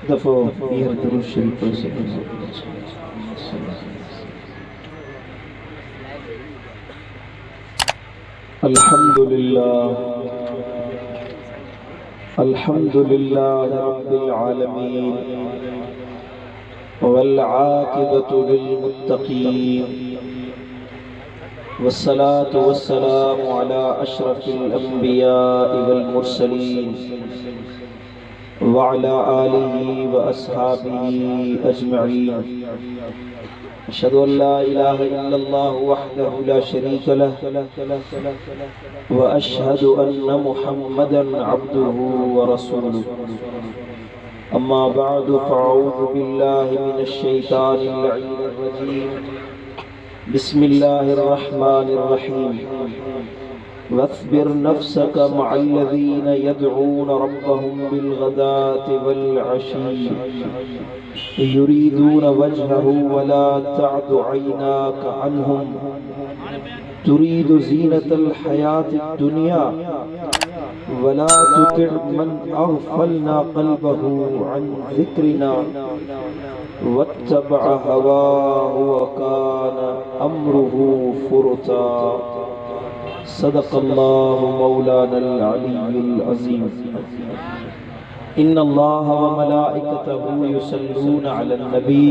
दफो यह दुरूद शरीफ पढ़ सकें। अल्हम्दुलिल्लाह रब्बिल आलमीन वल आक़िबतु लिल मुत्तक़ीन वस्सलातु वस्सलामु अला अशरफिल अंबिया वल मुरसलीन व अला आलिहि व अस्हाबिहि अजमईन। अशहदु अल्ला इलाहा इल्लल्लाह वहदहु ला शरीका लह व अशहदु अन्न मुहम्मदन अब्दुहु व रसूलुहु। अम्मा बअदु फ़अऊज़ु बिल्लाहि मिनश शैतानिर लईनिर रजीम। बिस्मिल्लाहिर रहमानिर रहीम। वस्बिर नफ्सक मअल्लज़ीना यदऊन रब्बहुम बिलगदाति वल अशी युरीदून वजहहु वला तअदु ऐनाक अन्हुम तुरीदु ज़ीनतल हयातिद दुनिया वला तुतिअ मन अग़फ़लना क़ल्बहु अन ज़िक्रिना वत्तबअ हवाहु व कान अम्रुहु फ़ुरता। सदक़ल्लाहु मौलानल अलीयुल अज़ीम। इन्नल्लाह व मलाइकतहु युसल्लूना अलन नबी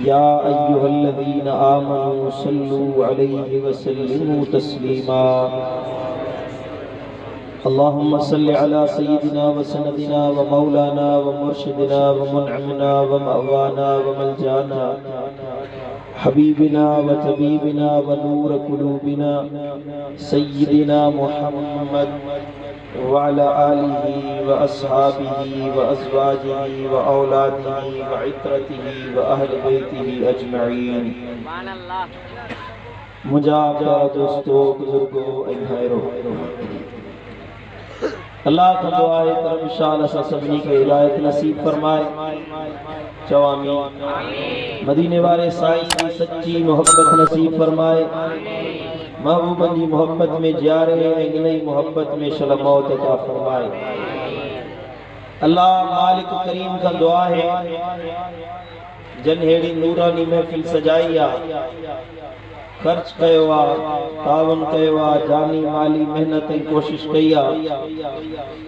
या अय्युहल्लज़ीना आमनू सल्लू अलैहि व सल्लिमू तस्लीमा। अल्लाहुम्मा सल्लि अला सय्यिदिना व सनदिना व मौलाना व मुर्शिदिना व मुनअमिना व मअवाना व मलजाना हबीबिना व तबीबिना व नूर कुलूबिना सय्यिदिना मुहम्मद व अला आलिहि व अस्हाबिहि व अज़वाजिहि व औलादिहि व इत्रतिहि व अहले बैतिहि अजमईन। मुझा प्यारा दोस्तों, बुजुर्गों, भाइयों, अल्लाह का दुआ है तरफ इंशाअल्लाह सभी के हिदायत नसीब फरमाए। चवामी मदीने वाले साईं की सच्ची मोहब्बत नसीब फरमाए। महबूबन जी मोहब्बत में जियारे इनकी मोहब्बत में शल मौत अता फरमाए। अल्लाह मालिक करीम का दुआ है जन हेड़ी नूरानी महफिल सजाई आ, खर्च कयो आ, तावन कयो आ, जानी माली मेहनत ऐं कोशिश कई आ।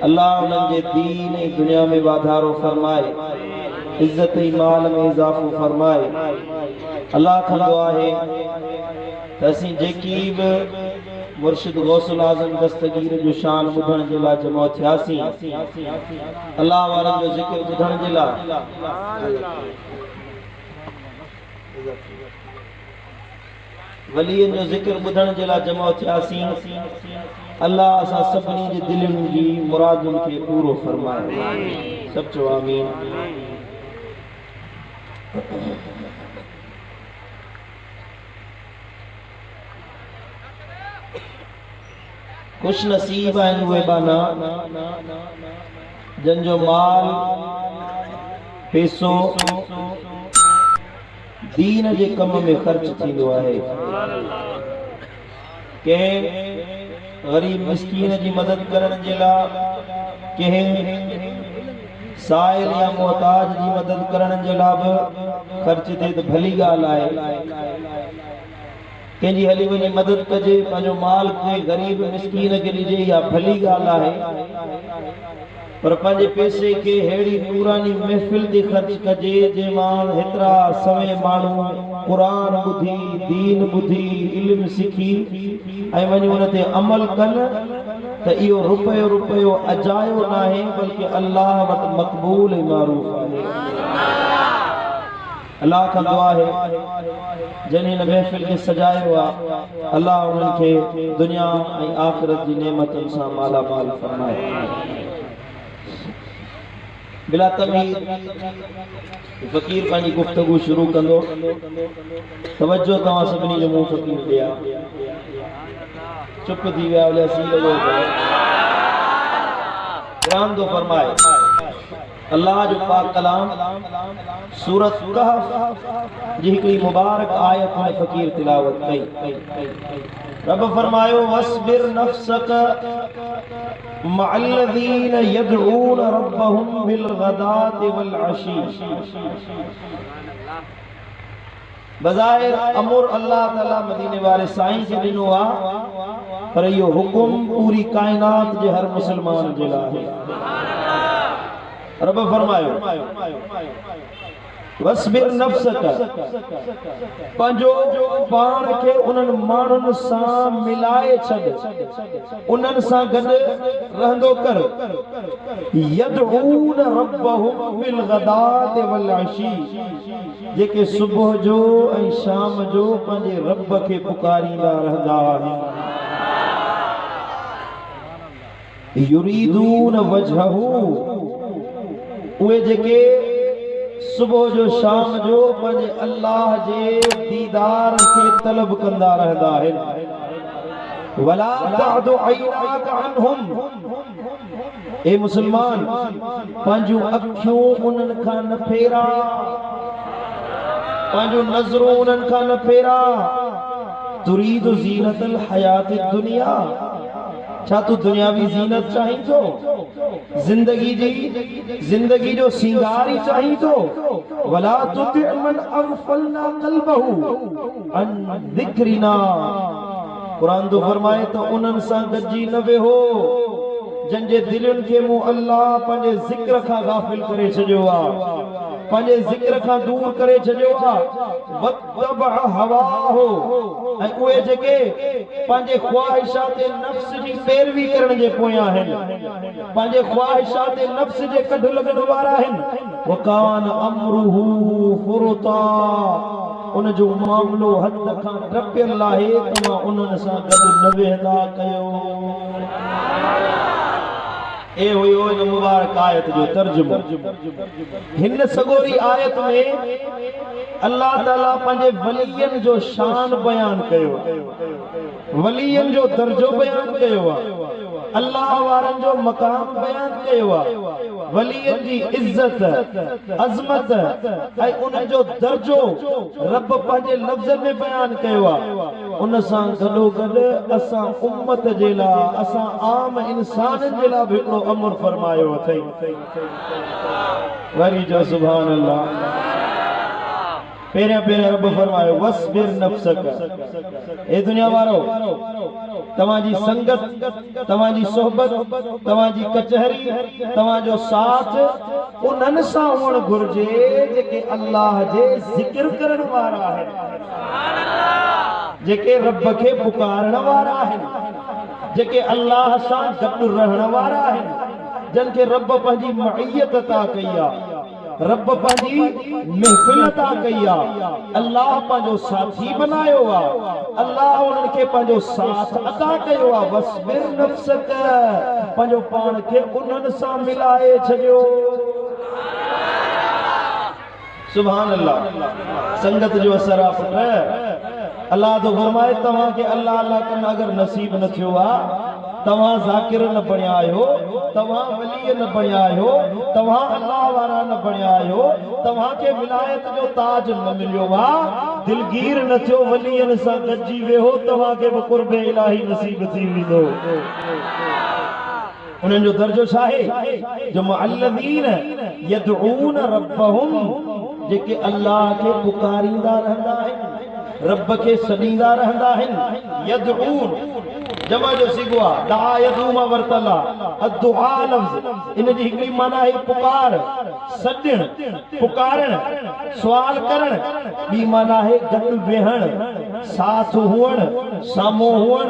अल्लाह उन्हनि जे दीन ऐं दुनिया में वाधारो फरमाए, इज्जत ऐं माल में इजाफो फरमाए। अल्लाह खां दुआ है त असीं जेकी बि मुर्शिद गौसुल आज़म दस्तगीर जो शान ॿुधण जे लाइ जमा थियासीं, अल्लाह वारनि जो ज़िक्र ॿुधण जे लाइ, वलियन जो ज़िक्र ॿुधण जे लाइ जमा थियासीं। अल्लाह असां सभिनी जे दिलनि जी मुरादुनि खे पूरो फरमाए। सब चओ आमीन। खुश नसीब आहिनि उहे बाना जन जो माल पैसो दीन जे कम में ख़र्च थींदो आहे। कंहिं ग़रीब मिस्कीन जी मदद करण जे लाइ, कंहिं साइल या मोहताज जी मदद करण जे लाइ बि ख़र्च थिए त भली ॻाल्हि आहे। कंहिंजी हली वञी मदद कजे, पंहिंजो माल कंहिं ग़रीब मिस्कीन खे ॾिजे, या भली ॻाल्हि आहे। पर पंहिंजे पैसे खे अहिड़ी नूरानी महफ़िल ते ख़र्च कजे जंहिंमां हेतिरा समय माण्हू क़ुरान ॿुधी, दीन ॿुधी, इल्म सिखी ऐं वञी उन ते अमल कनि त इहो रुपयो रुपयो अजायो न आहे, बल्कि अल्लाह वटि मक़बूल ऐं मारूफ़ आहे। अल्लाह खां दुआ है जन हिन महफ़िल खे सजायो आहे, अल्लाह उन्हनि खे दुनिया ऐं आख़िरत जी नेमतुनि सां माला माल फरमाए। बिला तमीज़ फ़कीर पंहिंजी गुफ्तगू शुरू कंदो। तवज्जो तव्हां सभिनी जो मुंहुं फ़कीर ॾिया। चुप थी विया बोले असीं लॻो पियो। क़ुरान तो फरमाए अल्लाह जो पाक कलाम सूरत कहफ जी हिकिड़ी मुबारक आयत में फ़कीर तिलावत कई। रब फरमायो वस्बिर नफ्सक मअल्लज़ीन यदऊन रब्बहुम बिलगदाति वल अशी। बज़ाहिर अमर अल्लाह ताला मदीने वाले साईं खे ॾिनो आहे, पर इहो हुकुम पूरी कायनात जे हर मुसलमान जे लाइ आहे। रब फरमायो वस्बिर नफ्सक, पंहिंजो पाण खे उन्हनि माण्हुनि सां मिलाए छॾ, उन्हनि सां गॾु रहंदो कर। यदऊन रब्बहुम बिलगदाति वल अशी, जेके सुबुह जो ऐं शाम जो पंहिंजे रब खे पुकारींदा रहंदा आहिनि। युरीदून वजहू, उहे जेके सुबुह जो शाम जो पंहिंजे अल्लाह जे दीदार खे तलब कंदा रहंदा आहिनि। वला तअदु ऐनाक अन्हुम, ए मुसलमान पंहिंजूं अखियूं उन्हनि खां न फेरा, पंहिंजूं नज़रूं उन्हनि खां न फेरा। तुरीदु ज़ीनतल हयाति दुनिया, छा तू दुनियावी ज़ीनत चाहीं थो? जिंदगी जो सिंगार ही चाहीं थो? वला तुति मन अग़फलना क़ल्बहु अन ज़िक्रिना, कुरान तो फरमाए तो उन्हनि सां गॾिजी न वेहो जंहिंजे दिलनि खे मूं अल्लाह पंहिंजे ज़िक्र खां गाफ़िल करे छॾियो आहे, पंहिंजे ज़िक्र खां दूर करे छॾियो आहे। वत्तबअ हवाहु, ऐं उहे जेके पंहिंजे ख़्वाहिशात नफ्स जी पैरवी करण जे पोयां आहिनि, पंहिंजे ख़्वाहिशात नफ्स जे कढ लॻण वारा आहिनि। वकान अमरुहु फुरता, उन जो मामलो हद खां टपियल आहे, तव्हां उन्हनि सां गॾु न वेहंदा कयो। ए हुयो इन मुबारक आयत जो तर्जुमो। हिन सगोरी आयत में अल्लाह ताला पंहिंजे वलियन जो शान बयान कयो, वलियन जो दर्जो बयान कयो आहे, अल्लाह वारनि जो मकाम बयान कयो आहे, वलियन जी इज्जत अज़मत ऐं उन जो दर्जो रब पंहिंजे लफ़्ज़नि में बयान कयो आहे। उन सां गॾोगॾु असां उम्मत जे लाइ, असां आम इंसाननि जे लाइ बि हिकिड़ो अमर फरमायो अथई। वरी जो सुभान अल्लाह। पहिरियां रब फरमायो वस्बिर नफ्सक, ए दुनिया वारो तव्हांजी संगत, तव्हांजी सोहबत, तव्हांजी कचहरी, तव्हांजो साथ उन्हनि सां हुअणु घुर्जे जेके अल्लाह जे ज़िक्र करण वारा आहिनि, जेके रब खे पुकारण वारा आहिनि, जेके अल्लाह सां गॾु रहण वारा आहिनि, जिन खे रब पंहिंजी मइयत अता कई आहे, रब पंहिंजी महफिल अता कई आहे, अल्लाह पंहिंजो साथी बनायो आहे, अल्लाह उन्हनि खे पंहिंजो साथ अता कयो आहे। वस्बिर नफ्सक, पंहिंजो पाण खे उन्हनि सां मिलाए छॾियो। सुभान अल्लाह। संगत जो असर आहे पुट। अल्लाह तो फरमाए तव्हांखे अल्लाह अल्लाह करण अगर नसीब न थियो आहे, तव्हां ज़ाकिर न बणिया आहियो, तव्हां वली न बणिया आहियो, तव्हां अल्लाह वारा न बणिया आहियो, तव्हांखे विलायत जो ताज न मिलियो आहे, दिलगीर न थियो वलियन सां गॾिजी वेहो, तव्हांखे बि क़ुर्ब इलाही नसीब थी वेंदो। उन्हनि जो दर्जो छा आहे? जो मुअल्लज़ीन यदऊन रब्बहुम, जेके अल्लाह खे पुकारींदा रहंदा आहिनि, रब खे सॾींदा रहंदा आहिनि। यदऊन जमा जो सिगो आहे, दआ यदू मां वरतल आहे। अदुआ लफ़्ज़ इन जी हिकिड़ी माना आहे पुकार, सॾण, पुकारण, सुवाल करण। ॿी माना आहे गॾु वेहण, साथ हुअण, साम्हूं हुअण,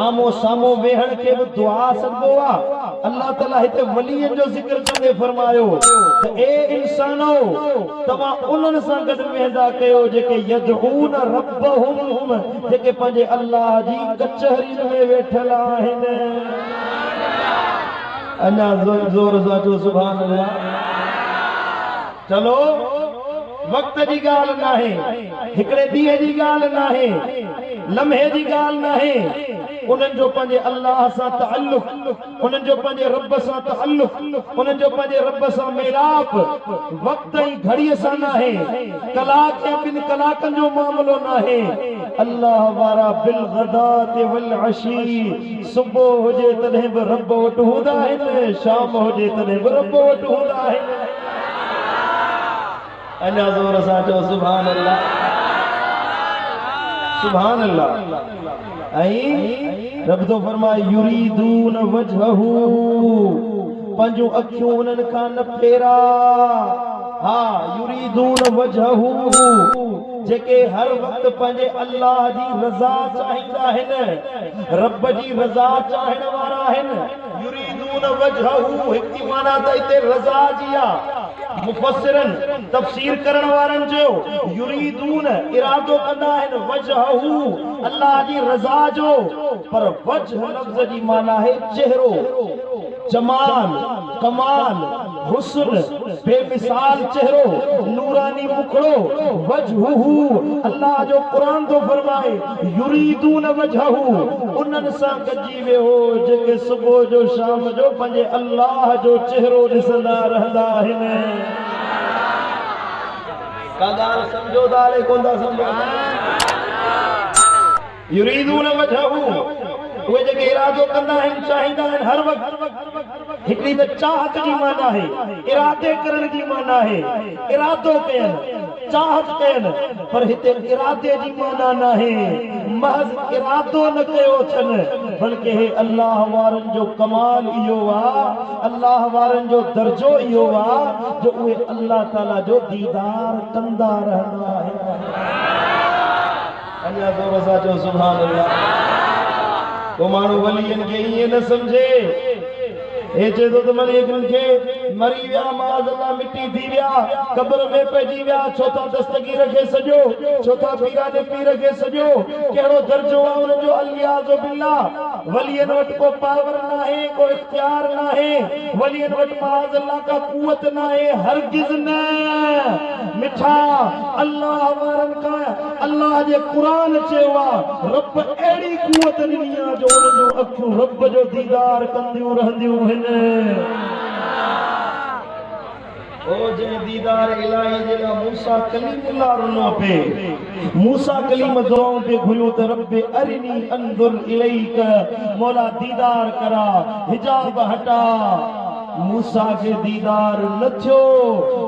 आमो साम्हूं वेहण खे बि दुआ सॾिबो आहे। अल्लाह ताला हिते वलियन जो ज़िक्र कंदे फरमायो त ए इंसानो, तव्हां उन्हनि सां गॾु वेहंदा कयो जेके यदऊन रब्बहुम, जेके पंहिंजे अल्लाह जी कचहरी में वेठल आहिनि। अञा ज़ोर सां जो सुभान अल्लाह। चलो वक्त जी गाल नाहे, हिकड़े दीए जी गाल नाहे, लम्हे जी गाल नाहे, उन्हनि जो पंहिंजे अल्लाह सां तअल्लुक़, उन्हनि जो पंहिंजे रब सां तअल्लुक़, उन्हनि जो पंहिंजे रब सां मेलाप वक्त ऐं घड़ीअ सां नाहे, कलाक या ॿिनि कलाकनि जो मामलो नाहे। अल्लाह वारा बिल गदात वल अशी, सुबुह हुजे तॾहिं बि रब वटि हूंदा आहिनि, शाम हुजे तॾहिं बि रब वटि हूंदा आहिनि। अञा ज़ोर सां चओ सुभान अल्लाह, सुभान अल्लाह। ऐं रब तो फरमाए युरीदून वजहहू, पंहिंजूं अखियूं उन्हनि खां न फेरा। हा युरीदून वजहहू, जेके हर वक्त पंहिंजे अल्लाह जी रज़ा चाहींदा आहिनि, रब जी रज़ा चाहण वारा आहिनि। युरीदून वजहहू हिकु माना त हिते रज़ा जी आहे। मुफस्सिरन तफसीर करण वारनि जो युरीदून इरादो कंदा आहिनि वजहहू, अल्लाह जी रज़ा जो, पर वजह लफ्ज़ जी माना है चेहरो, जमाल, कमाल, हुस्न, बेमिसाल चेहरो, नूरानी मुखड़ो। वजहहू अल्लाह जो कुरान तो फरमाए युरीदून वजहहू, उन्हनि सां गॾिजी वियो जेके सुबुह जो शाम जो पंहिंजे अल्लाह जो चेहरो ॾिसंदा रहंदा आहिनि। का ॻाल्हि सम्झो था अरे कोन था सम्झो? युरीदून वजहहू, उहे जेके इरादो कंदा आहिनि, चाहींदा आहिनि हर वक्त। हिकिड़ी त चाहत जी माना आहे, इरादे करण जी माना आहे, इरादो कयनि, चाहत कयनि, पर हिते इरादे जी माना न आहे। महज़ इरादो न कयो अथनि, बल्कि हे अल्लाह वारनि जो कमाल इहो आहे, अल्लाह वारनि जो दर्जो इहो आहे जो उहे अल्लाह ताला जो दीदार कंदा रहंदा आहिनि। अञा ज़ोर सां चओ सुभान अल्लाह। को माण्हू वलियनि खे ईअं न सम्झे, हे चए थो त मलिकनि खे मरी विया, माज़अल्लाह मिटी थी विया, क़ब्र में पइजी विया, छो था दस्तगीर खे सॼो, छो था पीरा जे पीर खे सॼो, कहिड़ो दर्जो आहे उन्हनि जो? अलियाज़ु बिल्लाह। वलियनि वटि को पावर न आहे, को इख्तियार न आहे, वलियनि वटि माज़अल्लाह का कुवत न आहे, हरगिज़ न। मिठा अल्लाह वारनि खां अल्लाह जे क़ुरान चयो आहे रब अहिड़ी कुवत ॾिनी आहे जो उन्हनि जूं अखियूं रब जो दीदार कंदियूं रहंदियूं आहिनि। ओ जिन दीदार इलाही जे लाइ मूसा कलीमुल्लाह रुनो पे, मूसा कलीम दुआओं पे घुरियो त रब अरिनी अंदुर इलैक, मौला दीदार करा, हिजाब हटा। मूसा के दीदार न थियो,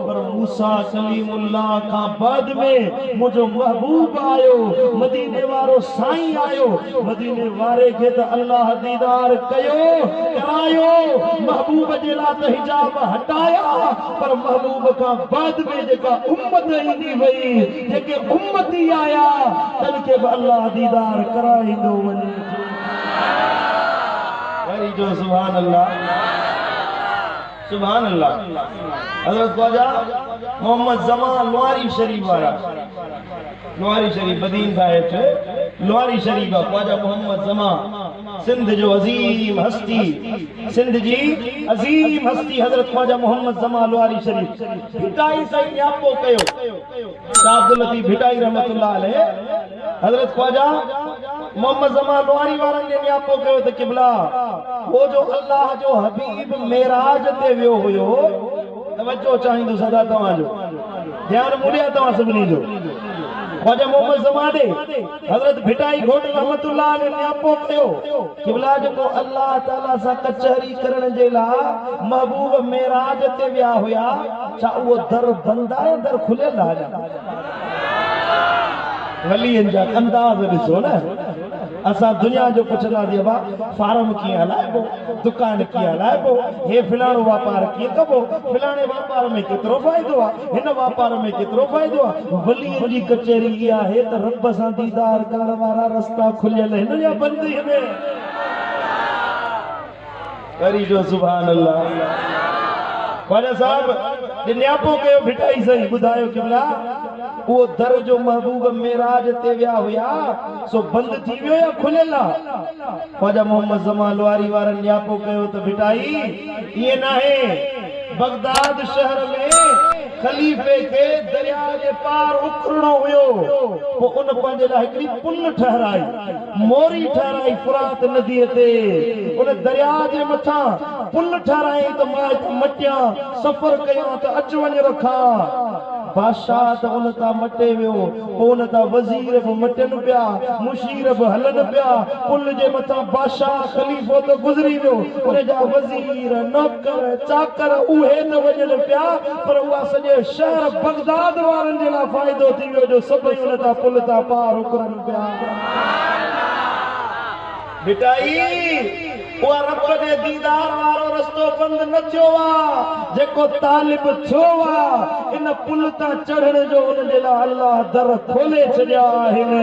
पर मूसा कलीमुल्लाह खां बाद में मुझो महबूब आयो, मदीने वारो साईं आयो, मदीने वारे खे त अल्लाह दीदार कयो, करायो, महबूब जे लाइ त हिजाब हटाया, पर महबूब खां बाद में जेका उम्मत ईंदी वई, जेके उम्मती आया, तन खे बि अल्लाह दीदार कराईंदो वञे। वरी जो सुभान अल्लाह, सुभान अल्लाह। हज़रत ख्वाजा मोहम्मद ज़मान लोहारी शरीफ वारा, लोहारी शरीफ बदीन का हेठि लोहारी शरीफ आहे, ख्वाजा मोहम्मद ज़मान, सिंध जो अज़ीम हस्ती, सिंध जी अज़ीम हस्ती हज़रत ख्वाजा मोहम्मद ज़मान लोहारी शरीफ भिटाई सां न्यापो कयो। शाह अब्दुल लतीफ़ भिटाई रहमतुल्लाह अलैह हज़रत ख्वाजा मोहम्मद ज़मान लोहारी वारनि ने न्यापो कयो त क़िबला वो जो अल्लाह जो हबीब मेराज ते वियो हुयो, तवज्जो चाहींदो सदा तव्हांजो, ध्यान मुड़िया तव्हां सभिनी जो। ख्वाजा मोहम्मद ज़मान ॾे हज़रत भिटाई घोट रहमतुल्लाह अलैह न्यापो कयो, क़िबला जेको अल्लाह ताला सां कचहरी करण जे लाइ महबूब मेराज ते विया हुया, छा उहो दर बंदि आहे, दर खुलियल आहे? वलियनि जा अंदाज़ ॾिसो न। असां दुनिया जो पुछंदासीं अबा फार्म कीअं हलाइबो, दुकान कीअं हलाइबो, हे फलाणो वापार कीअं कबो, फलाणे वापार में केतिरो फ़ाइदो आहे, हिन वापार में केतिरो फ़ाइदो आहे। वलियनि जी कचहरी इहा आहे त रब सां दीदार करण वारा रस्ता खुलियल आहिनि या बंदि आहिनि? वरी जो सुभान अल्लाह। ख्वाजा साहब न्यापो कयो भिटाई साईं, ॿुधायो क़िबला वो दर जो महबूब मेराज ते विया हुया, सो बंदि थी वियो या खुलियल आहे? ख्वाजा मोहम्मद ज़मान लोहारी वारनि न्यापो कयो त भिटाई ईअं न आहे, बगदाद शहर में खलीफे के दरिया जे पार उखरणो हुयो पो उन पंहिंजे लाइ हिकिड़ी पुल ठहराई मोरी ठहराई फुरात नदीअ ते उन दरिया जे मथां पुल ठहराई त मां मटिया सफ़र कयां त अच वञ रखा बादशाह त उन तां मटे वियो उन तां वज़ीर बि मटनि पिया मुशीर बि हलनि पिया पुल जे मथां बादशाह खलीफ़ो त गुज़री वियो उन जा वज़ीर नौकर चाकर उहे न वञनि पिया पर उहा सॼे शहर बगदाद वारनि जे लाइ फ़ाइदो थी वियो जो सभई उन तां पुल तां पार उकरनि पिया बेटाई उहा रब जे दीदार वारो रस्तो बंदि न थियो आहे जेको तालिब थियो आहे इन पुल तां चढ़ण जो उन जे लाइ अल्लाह दर खोले छॾिया आहिनि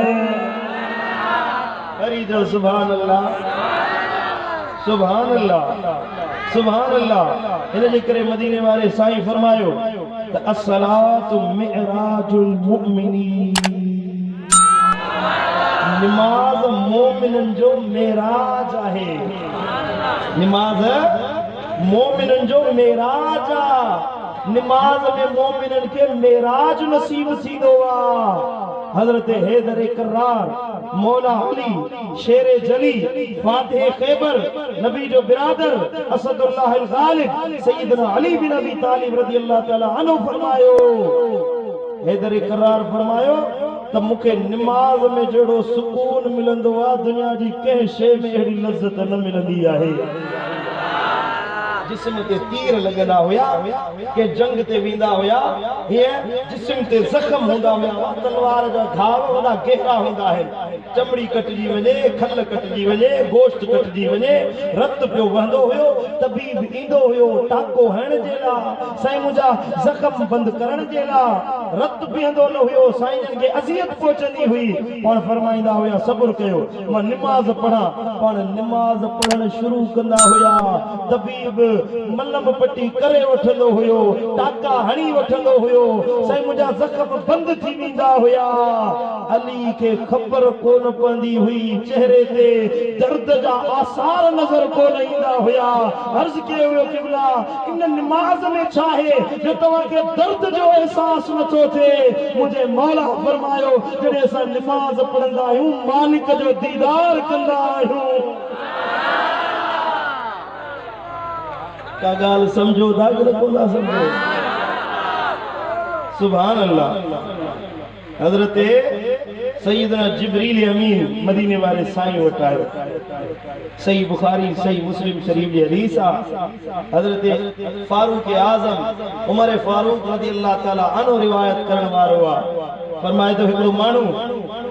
वरी जो सुभान अल्लाह सुभान अल्लाह सुभान अल्लाह इन जे करे मदीने वारे साईं फरमायो त अस्सलातु मिअराजुल मुमिनीन नमाज मोमिनन जो मेराज आहे नमाज मोमिनन जो मेराज आहे नमाज में मोमिनन के मेराज नसीब थींदो आहे हज़रत हैदर करार मौला अली शेर जली फातिह खैबर नबी जो बिरादर असदुल्लाह अल गालिब सैयदना अली बिन अबी तालिब रज़ी अल्लाह तआला अन्हु फरमायो हैदर करार फरमायो त मूंखे नमाज में जहिड़ो सुकून मिलंदो आहे दुनिया जी कंहिं शइ में अहिड़ी लज़त न मिलंदी आहे जिस्म ते तीर लगंदा हुया के जंग ते वेंदा हुया ये जिस्म ते जख्म हूंदा हुया तलवार जा घाव वॾा गहरा हूंदा आहिनि चमड़ी कटजी वञे खल कटजी वञे गोश्त कटजी वञे रत पियो वहंदो हुयो तबीब ईंदो हुयो टाको हणण जे लाइ साईं मुंहिंजा जख्म बंदि करण जे लाइ रत बीहंदो न हुयो साईं खे अज़ियत पहुचंदी हुई पाण फरमाईंदा हुया सब्र कयो मां नमाज़ पढ़ा पाण नमाज़ पढ़ण शुरू कंदा हुया तबीब मलम पट्टी करे वठंदो हुयो टाका हणी वठंदो हुयो साईं मुंहिंजा ज़ख्म बंदि थी वेंदा हुया अली खे ख़बर कोन पवंदी हुई चेहरे ते दर्द जा आसार नज़र कोन ईंदा हुया अर्ज़ कयो वियो क़िबला इन नमाज़ में छा आहे जो तव्हांखे दर्द जो एहसास नथो थिए मुंहिंजे मौला फरमायो जॾहिं असां नमाज़ पढ़ंदा आहियूं मालिक जो दीदार कंदा आहियूं का गाल समझो था कि कोना समझो सुभान अल्लाह हजरत सैयदना जिब्रील अमीन मदीने वाले साईं वटि आयो सही बुखारी सही मुस्लिम शरीफ जी हदीस हजरत फारूक आजम उमर फारूक रज़ी अल्लाह ताला अन्हु रिवायत करण वारो आहे फरमाए तो हिकिड़ो माण्हू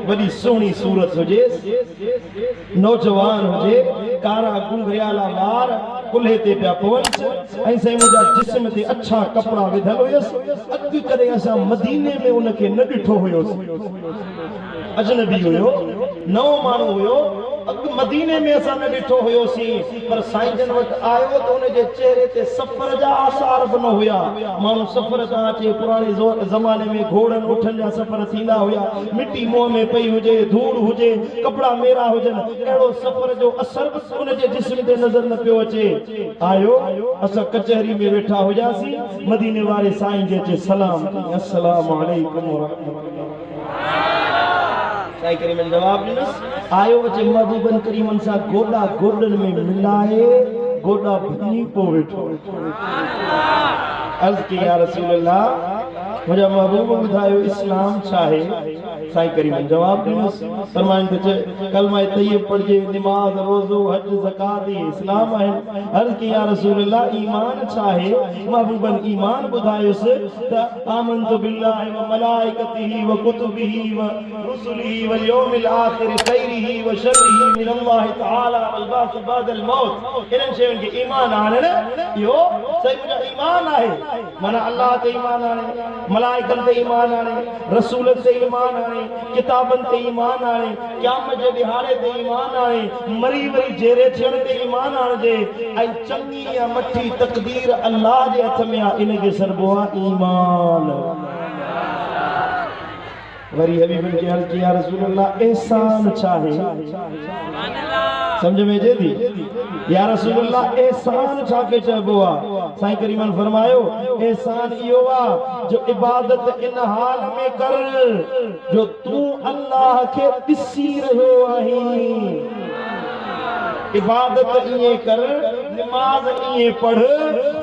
वॾी सुहिणी सूरत हुजे नौजवान हुजे कारा घुंघरियाला वार कुल्हे ते पिया पवनि ऐं साईं मुंहिंजा जिस्म ते अछा कपिड़ा विधल हुयसि अॻु कॾहिं असां मदीने में उनखे न ॾिठो हुयोसीं अजनबी हुयो नओं माण्हू हुयो अॻु मदीने में असां न ॾिठो हुयोसीं पर साईं जन वटि आयो त उनजे चेहरे ते सफ़र जा आसार बि न हुया माण्हू सफ़र तां अचे पुराणे ज़माने में घोड़नि ऊठनि जा सफ़र थींदा हुया मिटी मुंहं में पई हुजे धूड़ हुजे कपिड़ा मेरा हुजनि अहिड़ो सफ़र जो असर बि उनजे जिस्म ते नज़र न पियो अचे आयो असां कचहरी में वेठा हुयासीं मदीने वारे साईं जे अचे सलाम अस्सलामु अलैकुम वरहमतुल्लाह साईं करीमन जवाब ॾिनसि आयो अचे महबूबन करीमन सां गोॾा गोॾनि में मिलाए गोॾा भञी पोइ वेठो अर्ज़ कई या रसूल अल्लाह मुंहिंजा महबूब ॿुधायो इस्लाम छा आहे साईं करीमन जवाब ॾिनसि फरमाइनि त कलमा तय्यब पढ़जे नमाज़ रोज़ो हज ज़कात इस्लाम आहिनि अर्ज़ कई या रसूल अल्लाह ईमान छा आहे महबूबन ईमान ॿुधायोसि त आमनतु बिल्लाहि व मलाइकतिही व कुतुबिही व रुसुलिही वल यौमिल आखिर खैरिही व शर्रिही मिन अल्लाह तआला वल बास बादल मौत इन्हनि शयुनि खे ईमान आणण इहो साईं मुंहिंजा ईमान आहे माना अल्लाह ते ईमान आणे मलाइकन ते ईमान आणे रसूल ते ईमान आणे किताबन ते ईमान आणे क़यामत जे ॾिहाड़े ते ईमान आणे मरी वरी जेरे थियण ते ईमान आणजे ऐं चङी या मठी तक़दीर अल्लाह जे हथ में आहे इनखे सरबो आहे ईमान वरी हबीबन के अर्ज़ किया रसूल अल्लाह एहसान छा है समझ में अचे थी या रसूल अल्लाह एहसान छा के चइबो आहे साईं करीमन फरमायो एहसान इहो आहे जो इबादत इन हाल में कर जो तू अल्लाह के ॾिसी रहियो आहीं। इबादत इएं कर, नमाज इएं पढ़,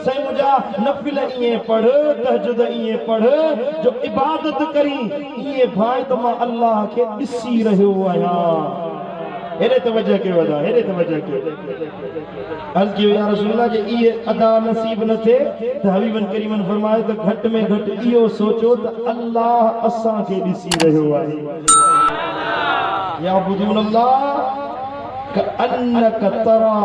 साईं मुंहिंजा नफ़िल इएं पढ़, तहजुद इएं पढ़ जो इबादत करी इएं भाई तो मां अल्लाह के ॾिसी रहियो आहियां। हेरे तवज्जो के वदा, हेरे तवज्जो के अर्ज़ कियो या रसूल अल्लाह जे इहे अदा नसीब न थे त हबीबन करीमन फरमायो त घट में घट इहो सोचो त अल्लाह असां के ॾिसी रहियो आहे। या बुदून अल्लाह क अन्नक तरा,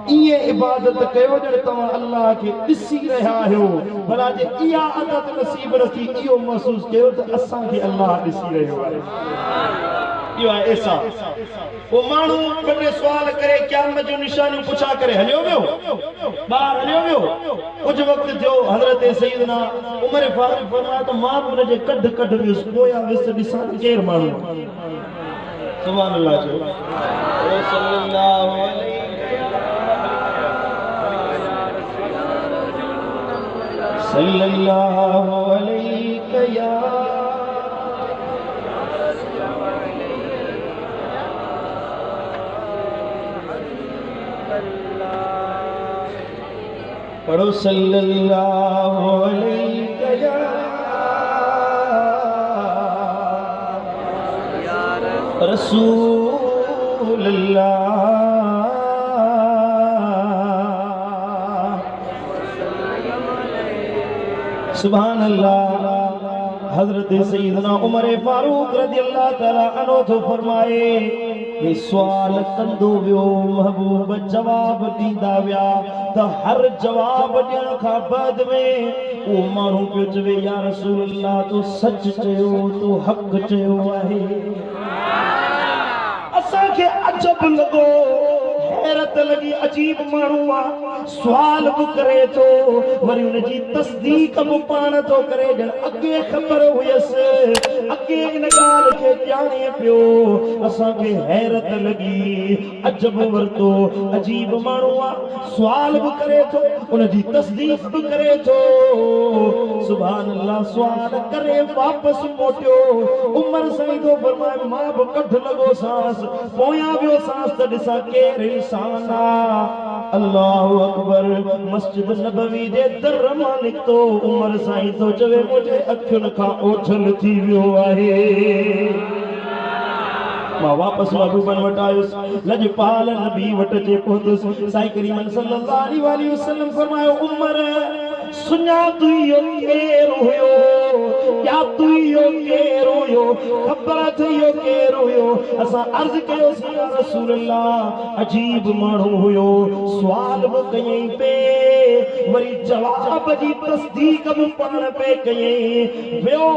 इहे इबादत कयो ॼण तव्हां अल्लाह खे ॾिसी रहिया आहियो। भला जे इहा आदत नसीब न थी इहो महसूस कयो त असांखे अल्लाह ॾिसी रहियो आहे। इहो आहे ऐसा वो माण्हू कॾहिं सुवाल करे क़यामत जो निशानियूं पुछा करे हलियो वियो, ॿार हलियो वियो। कुझु वक़्तु थियो हज़रत सैयदना उमर फारूक फरमायो त मां बि हुनजे कढ कढ वियुसि, पोयां वियुसि ॾिसां केरु माण्हू। सुभान अल्लाह जो सल्लल्लाहु अलैहि सल्लल्लाहु अलैहि या पढ़ो सल्लल्लाहु अलैहि या रसूल अल्लाह। सुभान अल्लाह। हजरत सैयदना उमर फारूक रज़ी अल्लाह तआला अन्हु तो फरमाए हे सवाल कंदो वियो महबूब जवाब ॾींदा विया त हर जवाब ॾियण खां बाद में वो माण्हू पियो चवे या रसूल अल्लाह तो सच चयो, तो हक़ चयो आहे। असांखे अजब लॻो, हैरत लगी, अजीब माण्हू आहे, सुवाल बि करे थो वरी उनजी तस्दीक बि पाण थो करे ॼण अॻे ख़बर हुयसि, अॻे इन ॻाल्हि खे ॼाणे पियो। असांखे हैरत लॻी, अजब वरितो, अजीब माण्हू आहे, सुवाल बि करे थो उनजी तस्दीक बि करे थो। सुभान अल्लाह। सुवाल करे वापसि मोटियो, उमर साईं थो फरमाए मां बि कढ लॻो सांस, पोयां वियो सांस त ॾिसां केरु इंसान आहे। अल्लाहु अकबर। मस्जिद नबवी जे दर मां निकितो, उमर साईं तो चवे मुंहिंजे अखियुनि खां ओझल थी वियो आहे। मां वापसि महबूबन वटि आयुसि, लजपाल नबी वटि अचे पहुतुसि। साईं करीमन सल्लल्लाहु अलैहि वसल्लम फरमायो उमर सुञा तू इहो केरु हुयो, क्या तू इहो केरु हुयो, ख़बर अथई इहो केरु हुयो। असां अर्ज़ कयोसीं या रसूल अल्लाह अजीब माण्हू हुयो, सुवाल बि कयईं पे वरी जवाब जी तस्दीक बि पाण पे कयईं, वियो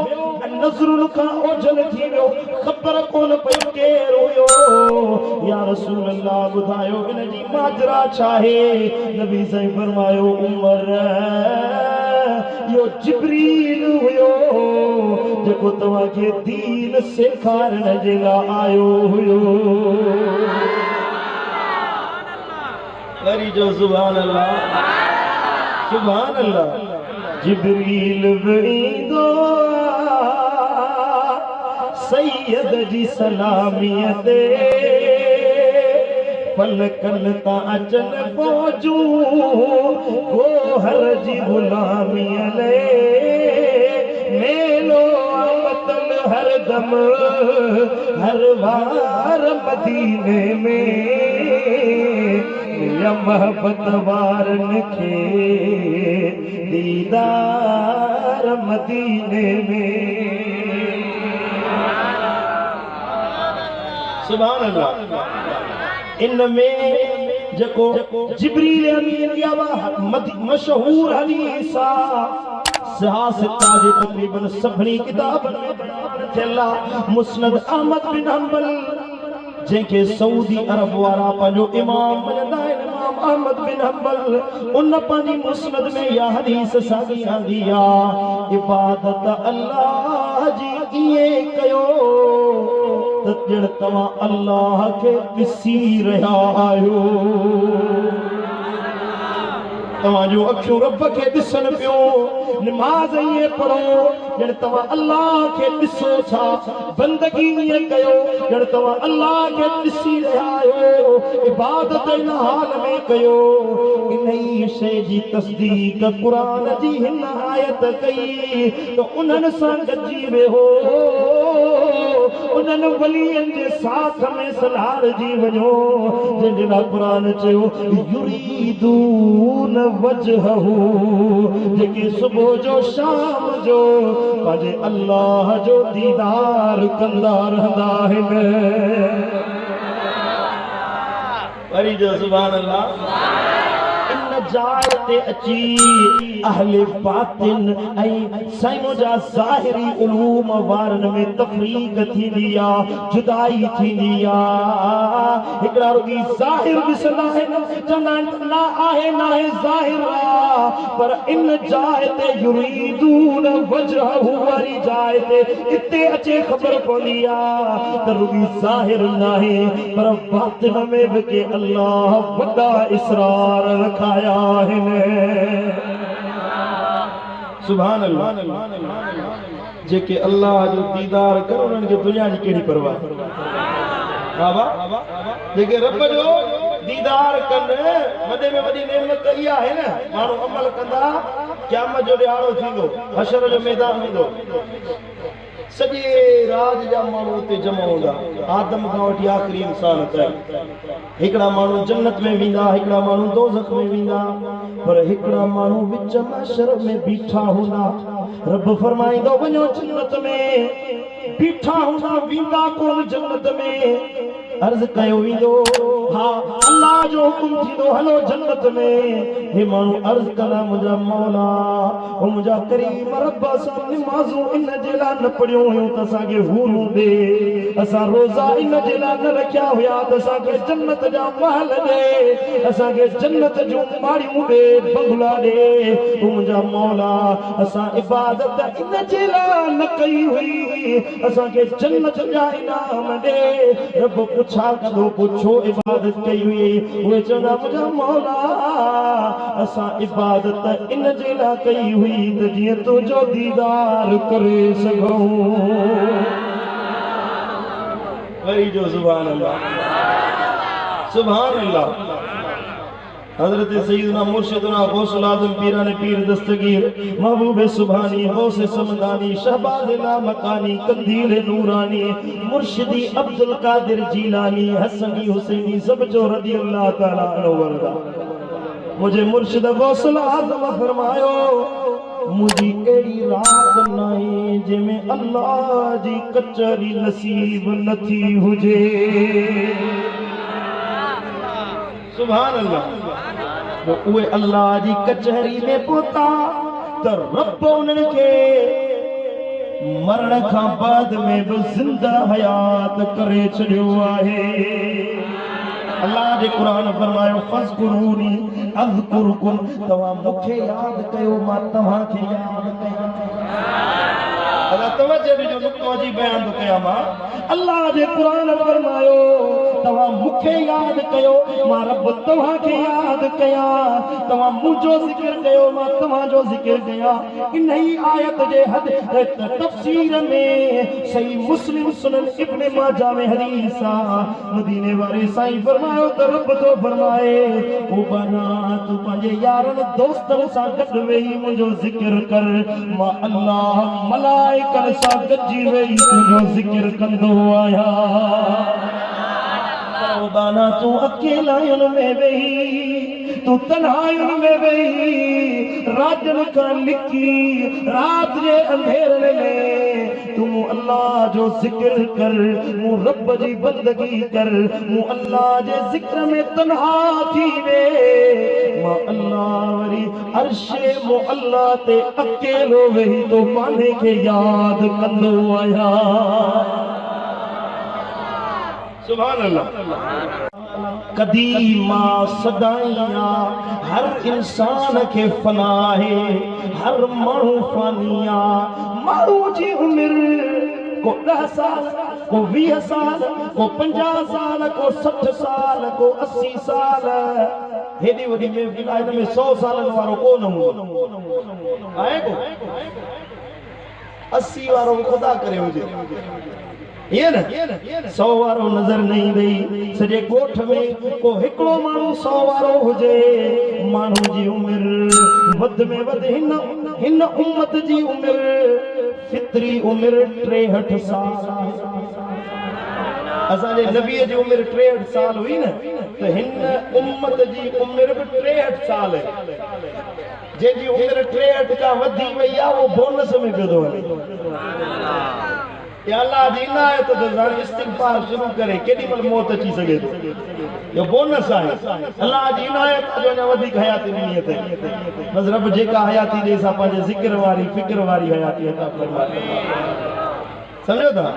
नज़रुनि खां ओझल थी वियो, ख़बर कोन पई केरु हुयो। या रसूल अल्लाह ॿुधायो इन जी माजरा छा आहे। नबी साईं फरमायो उमर यो जिब्रील हुयो जेको तव्हांखे दीन सेखारण जे लाइ आयो हुयो। वरी जो सुभान अल्लाह, सुभान अल्लाह। जिब्रील ईंदो सैयद जी सलामीअ ते, पलकनि तां अचनि फौजूं गोहर जी गुलामीअ ले, मेलो मतल हर दम हर वार मदीने में, या मोहब्बत वारनि खे दीदार मदीने में। सुभान अल्लाह। इनमें जेको जिब्रील अमीन या मशहूर हदीस सियासत जे तकरीबन सभनी किताबनि में बयान थियल आहे। मुस्नद अहमद बिन हंबल जंहिंखे सऊदी अरब वारा पंहिंजो इमाम मञंदा आहिनि, इमाम अहमद बिन हंबल, उन पंहिंजी मुस्नद में इहा हदीस साॻी आंदी आहे, इबादत अल्लाह जी ईअं कयो त ॼण तव्हां अल्लाह खे ॾिसी रहिया आहियो। तवाजो अखियों रब के दिसन पियो नमाज ये पढ़ो जण तवा अल्लाह के दिसो छा बंदगी ये कयो जण तवा अल्लाह के दिसी रहा हो इबादत इन हाल में कयो इन्ही शे जी तस्दीक कुरान जी हिन आयत कई तो उन्हन सा गजी वे हो उन्हन वलियन जे साथ में सलार जी वजो जिन कुरान चयो युरीदून वजहू जेके सुबह जो शाम जो पाजे अल्लाह जो दीदार कंदा रहंदा आहिनि वरी जो सुभान अल्लाह जाए ते अची अहले बातिन ऐं साईं जा ज़ाहिरी उलूम वारन में तफरीक थींदी आ जुदाई थींदी आ हिकड़ा रुगी ज़ाहिर ॾिसंदा आहिनि चवंदा आहिनि ना आहे ना आहे ज़ाहिर आ पर इन जाए ते युरीदून वजहू वारी जाए ते इते अचे ख़बर पवंदी आ त रुगी ज़ाहिर नाहे पर बातिन में बि के अल्लाह वॾा इसरार रखाया सुभान अल्लाह जेके अल्लाह जो दीदार कर उन्हनि खे दुनिया जी कहिड़ी परवाह बाबा जेके रब जो दीदार कन वॾे में वॾी नेमत इहा आहे न माण्हू अमल कंदा क़यामत जो ॾियारो थींदो हशर जो मैदान हूंदो सॼे राज जा माण्हू उते जमा हूंदा आदम खां वठी आख़िरी इंसान ताईं हिकिड़ा माण्हू जन्नत में वेंदा हिकिड़ा माण्हू दोज़ख में वेंदा पर हिकिड़ा माण्हू विच महशर में बीठा हूंदा रब फरमाईंदो वञो जन्नत में बीठा हूंदा वेंदा कोन जन्नत में अर्ज़ कयो वेंदो हा अल्लाह जो हुकुम थींदो हलो जन्नत में हे माण्हू अर्ज़ कंदा मुंहिंजा मौला ओ मुंहिंजा करीम रब असां निमाज़ूं इन जे लाइ न पढ़ियूं हुयूं त असांखे हूरूं ॾे असां रोज़ा इन जे लाइ न रखिया हुया त असांखे जन्नत जा महल ॾे असांखे जन्नत जूं माड़ियूं ॾे बंगला ॾे ओ मुंहिंजा मौला असां इबादत इन जे लाइ न कई हुई असांखे जन्नत जा इनाम ॾे रब पुछा कदो पुछो इबादत कई हुई उहे चवंदा मुंहिंजा मौला असां इबादत इन जे लाइ कई हुई त जीअं तुंहिंजो दीदार करे सघूं वरी जो सुभान अल्लाह सुभान अल्लाह हजरत सैयदना मुर्शिदना गौसुल आज़म पीराने पीर दस्तगीर महबूब सुभानी गौस समदानी शहबाज लामकानी कंदील नूरानी मुर्शिदी अब्दुल कादिर जीलानी हसनी हुसैनी सब जो रज़ी अल्लाह ताला अन्हु वरदा मुझे मुर्शिद गौसुल आज़म फरमायो मुझी एड़ी रात नाहे जंहिंमें अल्लाह जी कचहरी नसीब नथी हुजे सुभान अल्लाह उहे अल्लाह जी कचहरी में पहुता त रब उन्हनि खे मरण खां बाद में बि ज़िंदा हयात करे छॾियो आहे अल्लाह जे कुरान फरमायो फज़कुरूनी अज़कुरकुम तव्हां मूंखे यादि कयो मां तव्हांखे यादि कयां अल्लाह तवज्जो ॾिजो नुक़्तो जी बयान थो कयां मां अल्लाह जे कुरान फरमायो तव्हां मूंखे यादि कयो मां रब तव्हांखे यादि कयां तव्हां मुंहिंजो ज़िक्र कयो मां तव्हांजो ज़िक्र कयां इन ई आयत जे हद तफ़सीर में सही मुस्लिम सुनन इब्न माजा में हदीस आहे मदीने वारे साईं फरमायो त रब तो फरमाए ओ बना तू पंहिंजे यारनि दोस्तनि सां गॾु वेही मुंहिंजो ज़िक्र कर मां अल्लाह मलाइकनि सां गॾिजी वेही तुंहिंजो ज़िक्र कंदो आहियां बाना तू अकेलायुन में वेही तू तन्हायुन में वेही रातन का लिखी रात जे अंधेरन में तू अल्लाह जो जिक्र कर मु रब जी बंदगी कर मु अल्लाह जे जिक्र में तन्हा थी वे मां अल्लाह वरी अर्शे मु अल्लाह ते अकेलो वेही तो पाने के याद कंदो आया सुभान अल्लाह कदीमा सदाइया हर इंसान के फना है हर मानू फानिया मानू जी उम्र को 10 साल को 20 साल को 50 साल को 60 साल को 80 साल हेदी वडी महफिल आहे में 100 सालन वारो कोन हूंदो आहे को 80 वारो खुदा करे हुजे ये न 100 वारो नजर नहीं दई सजे कोठ में को हिकड़ो माण्हू 100 वारो हुजे माण्हू जी उम्र वध में वध हिन उम्मत जी उम्र फितरी उम्र 63 साल असांजे नबी जी उम्र 63 साल हुई न तो हिन उम्मत जी उम्र भी 63 साल है जेजी उम्र 63 का वधी वई आ वो बोनस में पियो हले या अल्लाह जी इनायत तो जान इस्तिगफार शुरू करे केडी मल मौत अची सके तो यो बोनस है अल्लाह जी इनायत जो न वधी हयाती नियत है बस रब जेका हयाती दे सा पाजे जिक्र वारी फिक्र वारी हयाती अता फरमाए समझो था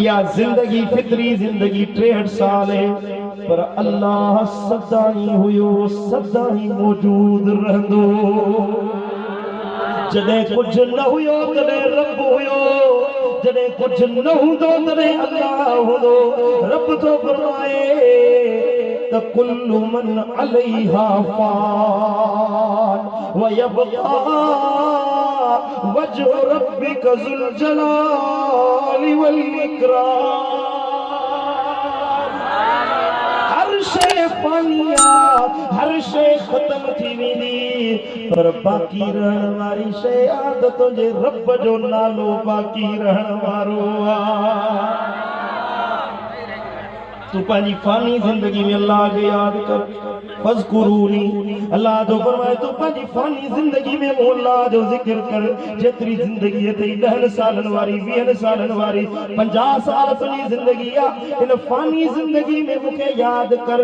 या जिंदगी फितरी जिंदगी 63 साल है पर अल्लाह सदा ही हुयो सदा ही मौजूद रहंदो जदे कुछ न हुयो तदे रब हुयो जदे कुछ न हुंदो तदे अल्लाह हुंदो रब तो फरमाए त कुल्लु मन अलैहा फान व यबका वजह रब्बिका ज़ुल जलाली वल इकराम हर शय फानिया हर शय खत्म थी वेंदी पर बाकी रहण वारी शय आदत जे रब जो नालो बाकी रहण वारो तू पंहिंजी फानी जिंदगी में अल्लाह के याद कर फज़कुरूनी अल्लाह जो फरमाए तू पंहिंजी फानी जिंदगी में अल्लाह जो जिक्र कर जेतरी जिंदगी है 10 सालन वारी 20 सालन वारी 50 साल तुंहिंजी जिंदगी आ इन फानी जिंदगी में मुखे याद कर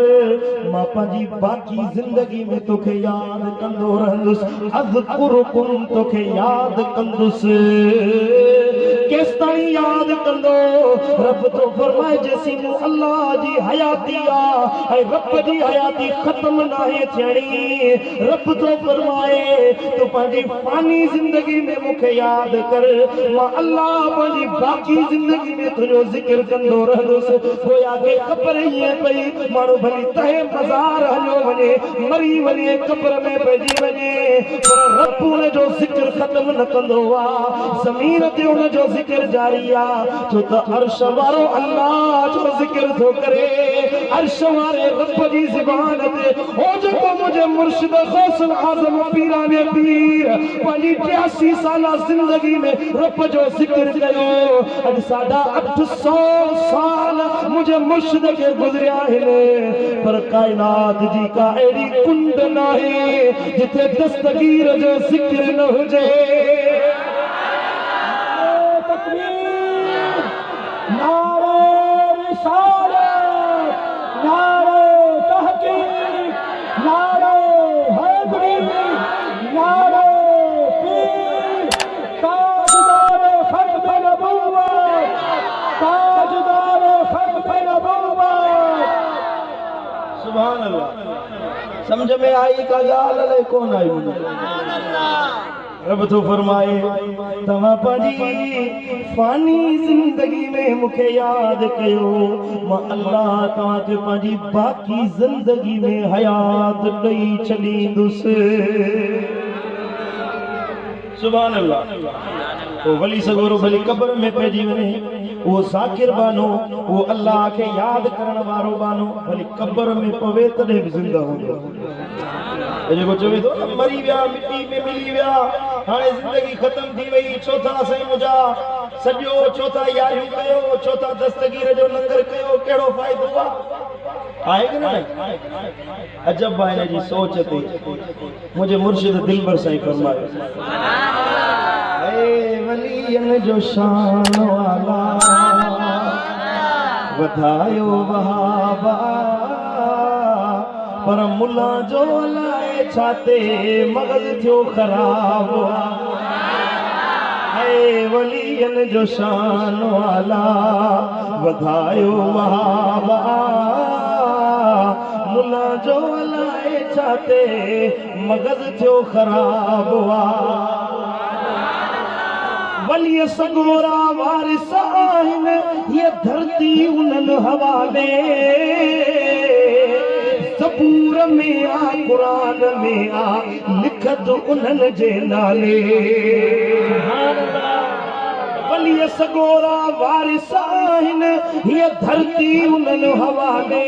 मां पंहिंजी बाकी जिंदगी में तोखे याद कंदो रहंदुसि अज़कुरुकुम तोखे याद कंदुसि केस ताईं याद कंदो रब तो फरमाए जेसी मूं अल्लाह जी हयाती आ ऐं रब जी हयाती खत्म नाहे थियणी रब तो फरमाए तो पंहिंजी फानी जिंदगी में मुखे याद कर मां अल्लाह पंहिंजी बाकी जिंदगी में तुंहिंजो जिक्र कंदो रहंदुसि गोया के ख़बर ईअं पई माण्हू भली तहे मज़ार हलियो वञे मरी वञे क़ब्र में पइजी वञे पर रब उनजो जिक्र ख़त्म न कंदो आहे ज़मीन ते उनजो जिक्र जारी आहे छो त अर्श वारो अल्लाह जो जिक्र थो करे अर्श वारे रब जी ज़बान ते हो जेको मुंहिंजे मुर्शिद गौसुल आज़म पीराने पीर पंहिंजी 83 साल ज़िंदगी में रब जो जिक्र कयो अॼु 850 साल मुंहिंजे मुर्शिद खे गुज़रिया आहिनि पर काइनात जी का अहिड़ी कुंड नाहे जिथे दस्तगीर जो जिक्र न हुजे नारे रिसालत नारे तहकीक नारे हैदरी नारे पीर ताजदार खत्म नबुव्वत ताजदार खत्म नबुव्वत सुभान अल्लाह समझ में आई का गाल ले कौन आई रब तो फरमाए तव्हां पंहिंजी फानी जिंदगी में मुखे याद कयो मां अल्लाह तव्हांखे पंहिंजी बाकी जिंदगी में हयात ॾेई छॾींदुसि सुभान अल्लाह वो वली सगोरो भली कब्र में पइजी वञे वो ज़ाकिर बानो वो अल्लाह के याद करण वारो बानो भली कब्र में पवे तॾहिं बि ज़िंदा हूंदो जेको चवे थो न मरी विया मिट्टी में मिली विया हाणे जिंदगी खत्म थी वई चौथा साईं मुंहिंजा सॼो चौथा यारियूं कयो चौथा दस्तगीर जो लंगर कयो कहिड़ो फ़ाइदो आहे कि न अजब आहे हिन जी सोच ते मुंहिंजे मुर्शिद दिलबर साईं फरमायो ऐ वलियन जो शान वाला वधायो वहाबा पर मुला जो लाए छाते मगज थियो खराब है वलियन जो शान वाला वधायो वहाबा मुला जो लाए छाते मगज थियो खराब वली सगोरा वारिस आहिनि ये धरती उन्हनि हवाले सबूर में आ कुरान में आ लिखत उन्हनि जे नाले वली सगोरा वारिस आहिनि हीअ धरती उन्हनि हवाले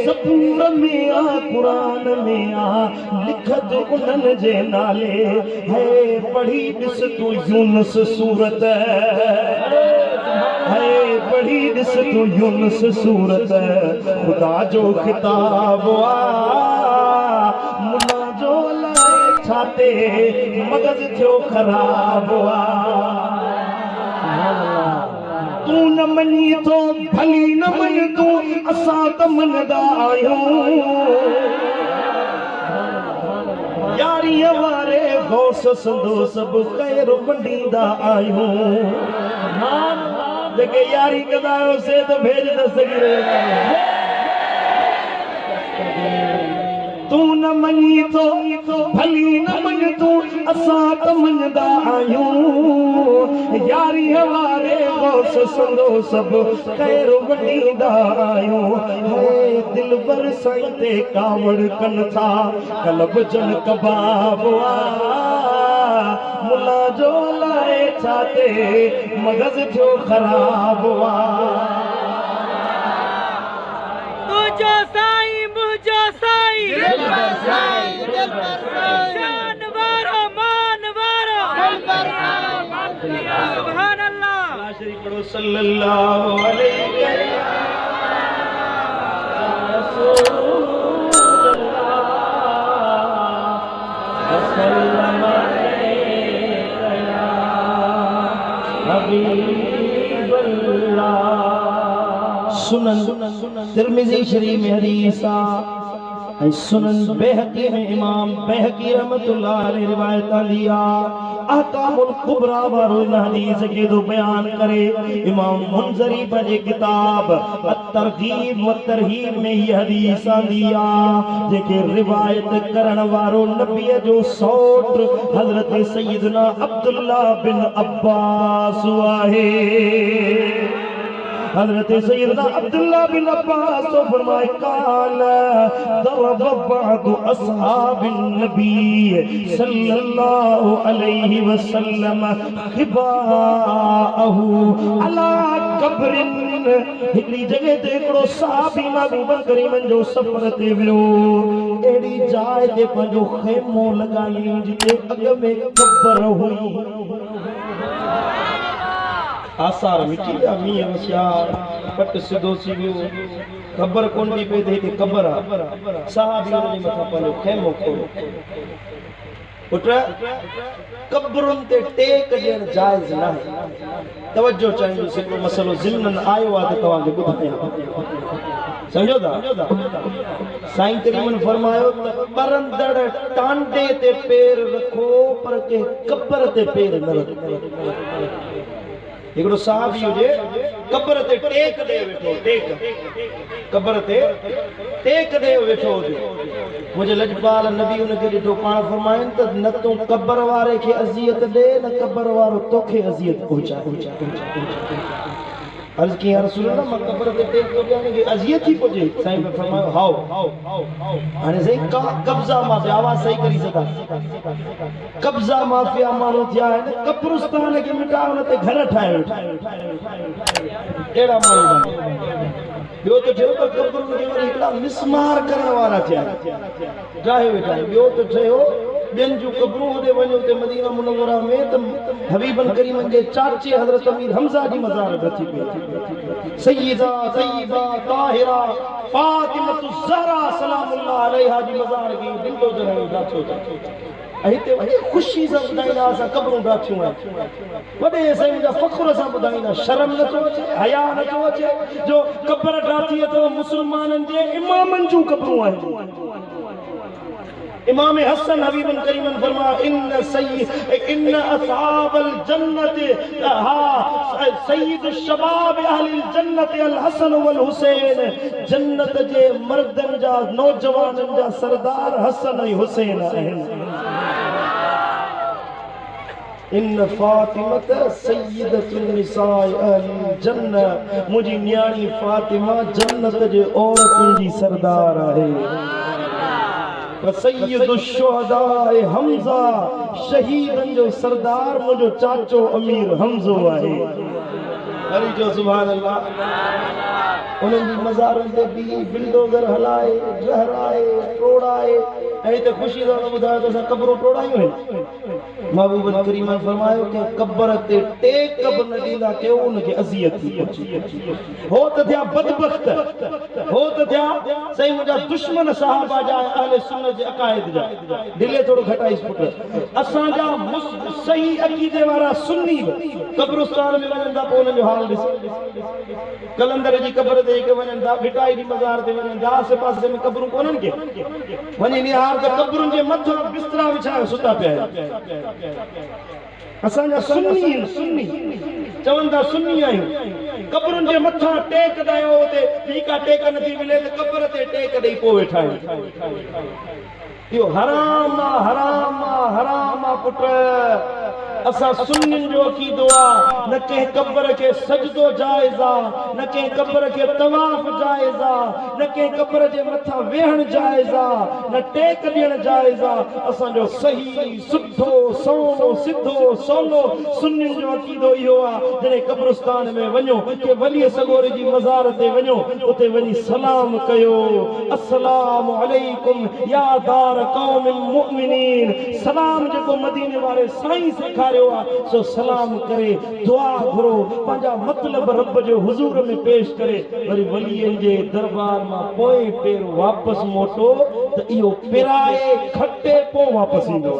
ज़बूर में आ कुरान में आ लिखत उन्हनि जे नाले है पढ़ी ॾिस तूं यूनुस सूरत है पढ़ी ॾिस तूं यूनुस सूरत ख़ुदा जो ख़िताब आ मुला जो लाए छाते मगज़ थियो ख़राब आ तू न मनी तो भली न मन तू असां त मनदा आहियूं यारीअ वारे गौस संदो सभु ख़ैर मंडींदा आहियूं जेके यारी कंदा आहियो से त भेज न सघे तू न मनी तो भली न मन तू असां त मनदा आहियूं यारी वारे गौस संदो सभु ख़ैर वॾींदा आहियूं हे दिल बर साईं ते कावड़ कन था कलब जन कबाब मुला जो लाए छाते मगज़ थियो ख़राब मुझो साईं शान वारो मान वारो सुभान अल्लाह शरीफ पढ़ो सल्लल्लाहु अलैहि सुनन तिरमिज़ी शरीफ में हदीस है सुनन बेहकी में इमाम बेहकी रहमतुल्लाह अलैहि रिवायत लिया अहकामुल कुबरा वारो हदीस के दो बयान करे इमाम मुंजरी पंहिंजे किताब अत-तरगीब व तरहीब में ये हदीस लिया जेके रिवायत करण वारो नबी जो सौट हजरत सैयदना अब्दुल्लाह बिन अब्बास आहे हज़रत सैयदना अब्दुल्लाह बिन अब्बास तो फरमाए काल दरब बअद अस्हाबिन नबी सल्लल्लाहु अलैहि वसल्लम खिबाहु अला कब्रिन हिकड़ी जगह ते हिकड़ो सहाबी नबी करीम जो सफ़र ते वियो एड़ी जाइ ते पंहिंजो ख़ैमो लॻाई जिते अॻ में कब्र हुई आसार मिटी जा मींहं वसियार पट सिधो थी वियो ख़बर कोन पई पए त हिते क़बर आहे साहबी हुन जे मथां पंहिंजो ख़ैमो खोलियो पुट क़बरुनि ते टेक ॾियणु जाइज़ न आहे तवजो चाहींदुसि हिकिड़ो मसइलो ज़िमनन आयो आहे त तव्हांखे ॿुधायां सम्झो था साईं करीमन फरमायो त ॿरंदड़ टांडे ते पेर रखो पर के क़बर ते पेर न रखो हिकिड़ो साहबी हुजे क़बर ते टेक ॾे वेठो टेक क़बर ते टेक ॾे वेठो हुजे मुंहिंजे लजपाल नबी हुनखे ॾिठो पाण फरमाइनि त न तूं क़बर वारे खे अज़ियत ॾे न क़बर वारो तोखे अज़ियत पहुचाए अर्ज़ की या रसूल अल्लाह मां क़बर ते टेक थो ॾियां कि अज़ियत थी पहुचे साईं पे फरमायो हाओ हाणे साईं कब्ज़ा माफ़िया आवाज़ सही करी सघां कब्ज़ा माफ़िया माण्हू थिया आहिनि कब्रिस्तान खे मिटायो न ते घर ठाहे वेठा अहिड़ा माण्हू ॿियो त थियो त कब्रुनि खे वरी हिकिड़ा मिसमार करण वारा थिया ठाहे वेठा ॿियो त थियो ॿियनि जूं क़बरूं होॾे वञो ते मदीना मुनव्वरा में त हबीबन करीमन जे चाचे हज़रत अमीर हमज़ा जी मज़ार रखी पई सय्यदा तय्यबा ताहिरा फातिमतु ज़हरा सलामुल्लाह अलैहा जी मज़ार खे दिलो जहां ॾाठो हिते वॾी ख़ुशी सां ॿुधाईंदा असां क़बरूं ॾाठियूं आहिनि वॾे साईं जा फ़ख्र सां ॿुधाईंदा शर्म नथो अचे हया नथो अचे जो क़बर ॾाठी अथव मुस्लमाननि जे इमामनि जूं क़बरूं आहिनि इमाम हसन हबीबन करीमन फरमाया इन असहाबल जन्नत हा सय्यद शबाब अहल जन्नत अल हसन वल हुसैन जन्नत जे मर्दन जा नौजवानन जा सरदार हसन ऐं हुसैन आहिनि इन फातिमत सय्यदतुन निसाए अहलिल जन्नह, मुझी न्याणी फातिमा जन्नत जे औरतुन जी सरदार आहे। सय्यदुश शुहदाए हमजा, शहीदन जो सरदार मुझो चाचो अमीर हमजो आहे। हरी जो सुभान अल्लाह। उन्हनि जी मज़ारुनि ते बि बिल्डोज़र हलाए, लहराए, टोड़ाए ऐं त ख़ुशी सां ॿुधायो त असां क़बरूं टोड़ायूं आहिनि। महबूब करीम फरमायो कि क़बर ते टेक बि न ॾींदा कयो उनखे अज़ियत थी पहुची। हो त थिया बदबख्त, हो त थिया सही मुंहिंजा दुश्मन सहाबा जा अहले सुन्नत जे अक़ाइद जा। दिले थोरो घटाइस पुट। असांजा सही अक़ीदे वारा सुन्नी क़ब्रिस्तान में वञनि था पोइ उन्हनि जो हाल ॾिस। कलंदर जी क़बर ते के वञनि था, भिटाई जी मज़ार ते वञनि था, आसे पासे में क़बरूं कोन्हनि के वञी निहार त क़बरुनि जे मथां बिस्तरा विछाए सुता पिया आहिनि। असांजा सुन्नी चवनि था सुन्नी आहियूं, क़बरुनि जे मथां टेक ॾियो, हुते ॿी का टेक नथी मिले त क़बर ते टेक ॾेई पोइ वेठा आहियूं। इहो हराम आहे, हराम आहे, हराम आहे पुट। असां सुन्नियुनि जो अक़ीदो आहे, न कंहिं क़बर खे सजदो जाइज़ आहे, न कंहिं क़बर खे तवाफ़ जाइज़ आहे, न कंहिं क़बर जे मथां वेहण जाइज़ आहे, न टेक ॾियण जाइज़ आहे। असांजो सही सुठो सवलो सिधो सवलो सुन्नियुनि जो अक़ीदो इहो आहे। जॾहिं क़ब्रिस्तान में वञो के वली सगोर जी मज़ार ते वञो, उते वञी सलाम कयो, अस्सलामु अलैकुम या दार क़ौमिन मुमिनीन। सलाम जेको मदीने वारे साईं सेखारियो आहे सो सलाम करे दुआ घुरो, पंहिंजा मतिलब रब जो हुज़ूर में पेश करे वरी वलीअनि जे दरबार मां पोइ पेर वापसि मोटो त इहो पिराए खटे पोइ वापसि ईंदो।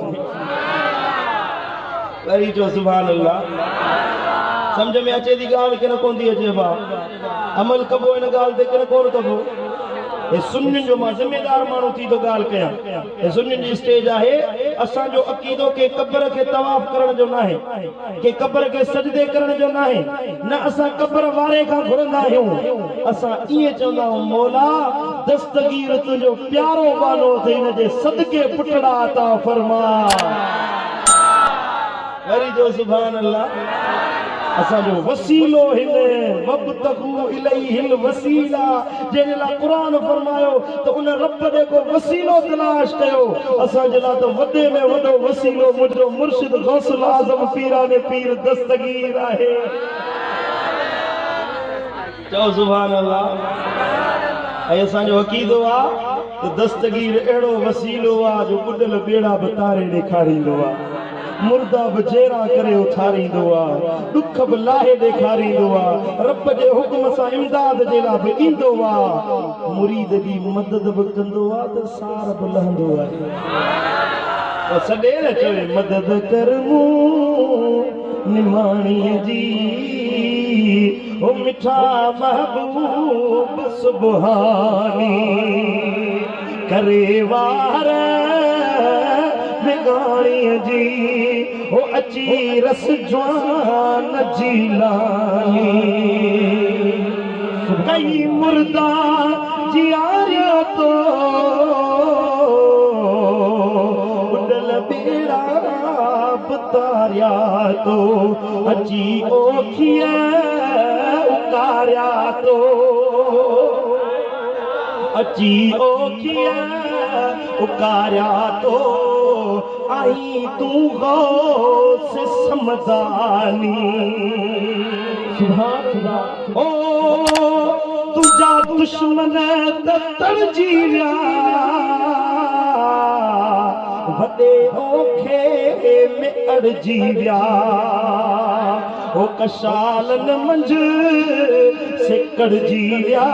वरी जो सुभान अल्लाह। सम्झ में अचे थी ॻाल्हि की न कोन थी अचे भाउ? अमल कबो हिन ॻाल्हि ते की न कोन कबो? हे सुन्नियुनि जो मां ज़िमेदार माण्हू थी थो ॻाल्हि कयां। हे सुन्नियुनि जी स्टेज आहे। असांजो अक़ीदो के क़बर खे तवाफ़ करण जो न आहे, के क़बर खे सजदे करण जो न आहे, न असां क़बर वारे खां घुरंदा आहियूं। असां ईअं चवंदा आहियूं मौला दस्तगीर तुंहिंजो प्यारो बानो अथई, हिन जे सदके पुटड़ा अता फरमा। वरी जो सुभान अल्लाह। असांजो वसीलो हिन वब्तगू इलैहिल वसीला, जंहिंजे लाइ क़ुरान फरमायो त उन रब ॾे को वसीलो तलाश कयो। असांजे लाइ त वॾे में वॾो वसीलो मुंहिंजो मुर्शिद गौसुल आज़म पीराने पीर दस्तगीर आहे। चओ सुभान अल्लाह। ऐं असांजो अक़ीदो आहे त दस्तगीर अहिड़ो वसीलो आहे जो ॿुॾल ॿेड़ा बि तारे ॾेखारींदो आहे, मुर्दा बि जेरा करे उथारींदो आहे, दुख बि लाहे ॾेखारींदो आहे, रब जे हुक्म सां इमदाद जे लाइ बि ईंदो आहे, मुरीद जी मदद बि कंदो आहे त सार बि लहंदो आहे। सॾे न चवे मदद कर मूं निमाणीअ जी, ओ मिठा महबूब सुबहानी करे वार गाणीअ जी, ओ अची रस जवान जीलानी कई मुर्दा जियारिया तो उडल बेड़ा बतारिया तो अची ओखिया उकारिया तो अची ओखिया उकारिया तो आई तू गौस समदानी। ओ तुझा दुश्मन तरजी विया वॾे ओखे में अड़जी विया, ओ कशालन मंझ सिकड़जी विया,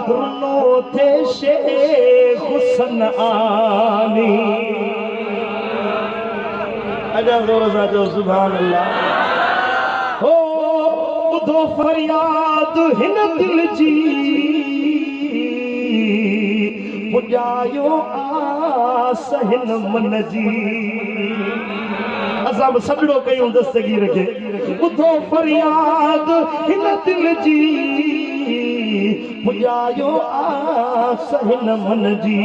रुनो थे शेख हुसन आनी। अजब जोर सां चओ सुभान अल्लाह। हो ॿुधो फरियाद हिन दिल जी, पुॼायो आस हिन मन जी। असां बि सॼड़ो कयूं दस्तगीर खे, ॿुधो फरियाद हिन दिल जी, पुॼायो आस हिन मन जी,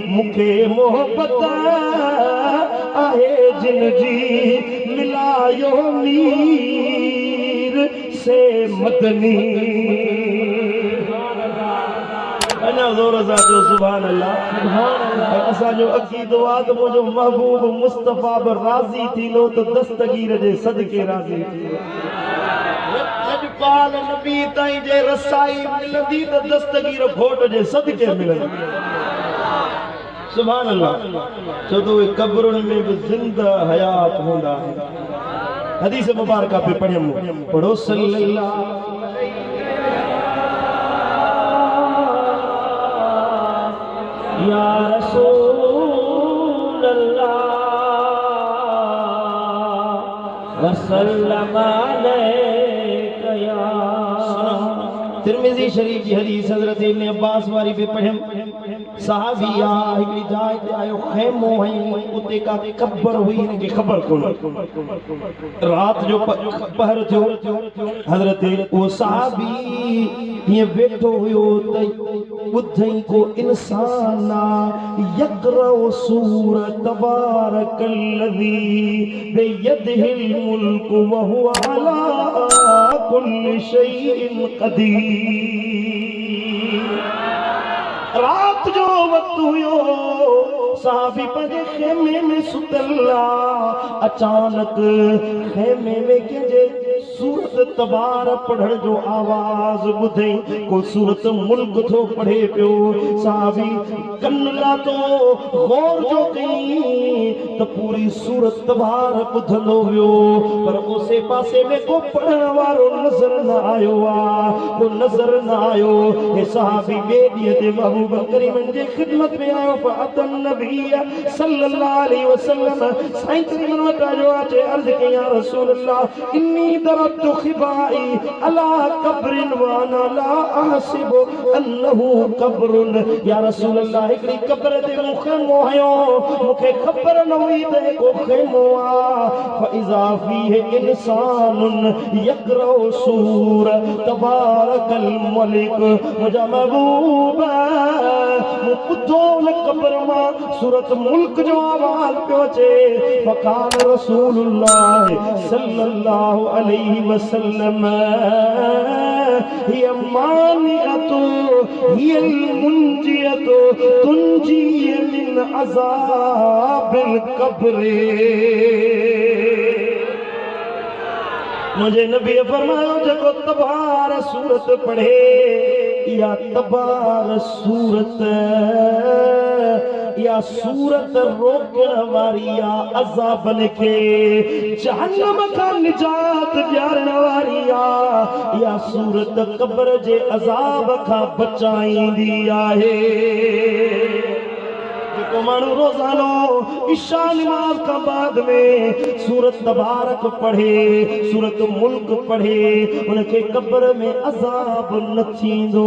मूंखे मोहबत आहे जिन जी मिलायो मीर से मदनी अना ज़ोर सां चओ सुभान अल्लाह असांजो अक़ीदो आहे त मुंहिंजो महबूब मुस्तफ़ा बि राज़ी थींदो त दस्तगीर जे सदके राज़ी लॼपाल नबी ताईं जे रसाई मिलंदी त दस्तगीर घोट जे सदके मिलंदी सुभान अल्लाह छो त उहे क़ब्रुनि में बि ज़िंदा हयात हूंदा हदीस मुबारका पे पढ़ियमि पढ़ो सल्लल्लाहु या रसूल अल्लाह वसल्लम अलैका या तिरमिज़ी शरीफ जी हदीस हज़रत इब्न अब्बास वारी पे पढ़ियमि सहाबी हिकड़ी जाइ ते आयो ख़ैमो है उते का क़ब्र हुई इनके ख़बर कोन रात जो पहर थियो हज़रत वो सहाबी ये बैठो हुयो त बुधई को इंसान यक़रा सूरत तबारकल्लज़ी बियदिहिल मुल्क व हुवा अला कुल्लि शैइन क़दीर रात जो वक्त हुयो साहबी पंहिंजे खेमे में सुतला अचानक खेमे में कंहिंजे सूरत तबार पढ़ण जो आवाज़ ॿुधई को सूरत मुल्क थो पढ़े पियो साहबी कन लातो गौर जो कई त पूरी सूरत तबार ॿुधंदो वियो पर उसे पासे में को पढ़ण वारो नज़र न आयो को नज़र न आयो हे साहबी ॿिए ॾींहं ते महबूब करीम जे ख़िदमत में आयो फअतन नबी सल्लल्लाहु अलैहि वसल्लम साईं करीम वटि आयो आहे अर्ज़ कई या रसूल अल्लाह इन्नी दरबतु ख़िबाई अला क़ब्रिन व अना ला अहसिबु अन्नहु क़ब्रुन या रसूल अल्लाह हिकड़ी क़ब्र ते मूंखे मोहियो मूंखे ख़बर न हुई त को ख़ैमो आहे फइज़ा फीहि इंसानुन यक़रा सूर तबारकल मलिक मुंहिंजा महबूब ॿुधो न क़ब्र मां सूरत मुल्क जो आवाज़ पियो अचे फ़क़ाल रसूलुल्लाह सल्लल्लाहु अलैहि वसल्लम हिय मानिअतु हियल मुंजियतु तुंजी मिन अज़ाबिल क़ब्र मुझे नबी फरमायो जेको तबार सूरत पढ़े या तबार सूरत या सूरत रोकण वारी या अज़ाबन खे जहन्नम खां निजात ॾियारण वारी या सूरत क़ब्र जे अज़ाब खां बचाईंदी आहे जेको माण्हू रोज़ानो इशा नमाज़ खां बाद में सूरत तबारक पढ़े सूरत मुल्क पढ़े उनखे क़ब्र में अज़ाब न थींदो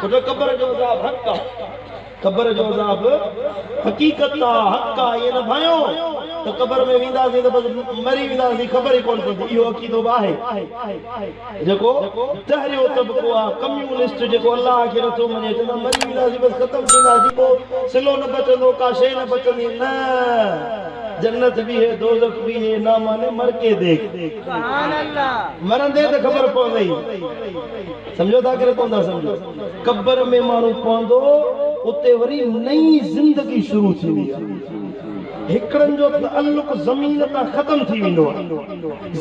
क़ब्र जो अज़ाब हक़ आहे क़ब्र जो अज़ाब हक़ीक़त आहे हक़ आहे ये न भायो त क़ब्र में वेंदासीं त बस मरी वेंदासीं ख़बर ई कोन पवंदी इहो अक़ीदो आहे जेको तहरियो तबको आहे कम्युनिस्ट जेको अल्लाह खे नथो मञे चवंदा मरी वेंदासीं बस ख़तम थींदासीं को सिलो न बचंदो का शइ न बचंदी न जन्नत भी है दोज़ख भी है ना माने मर के देख सुभान अल्लाह मरंदे त ख़बर पवंदी समझो था करे कोन था समझो क़ब्र में माण्हू पवंदो उते वरी नई ज़िंदगी शुरू थींदी आहे हिकड़नि जो ताल्लुक ज़मीन तां ख़त्म थी वेंदो आहे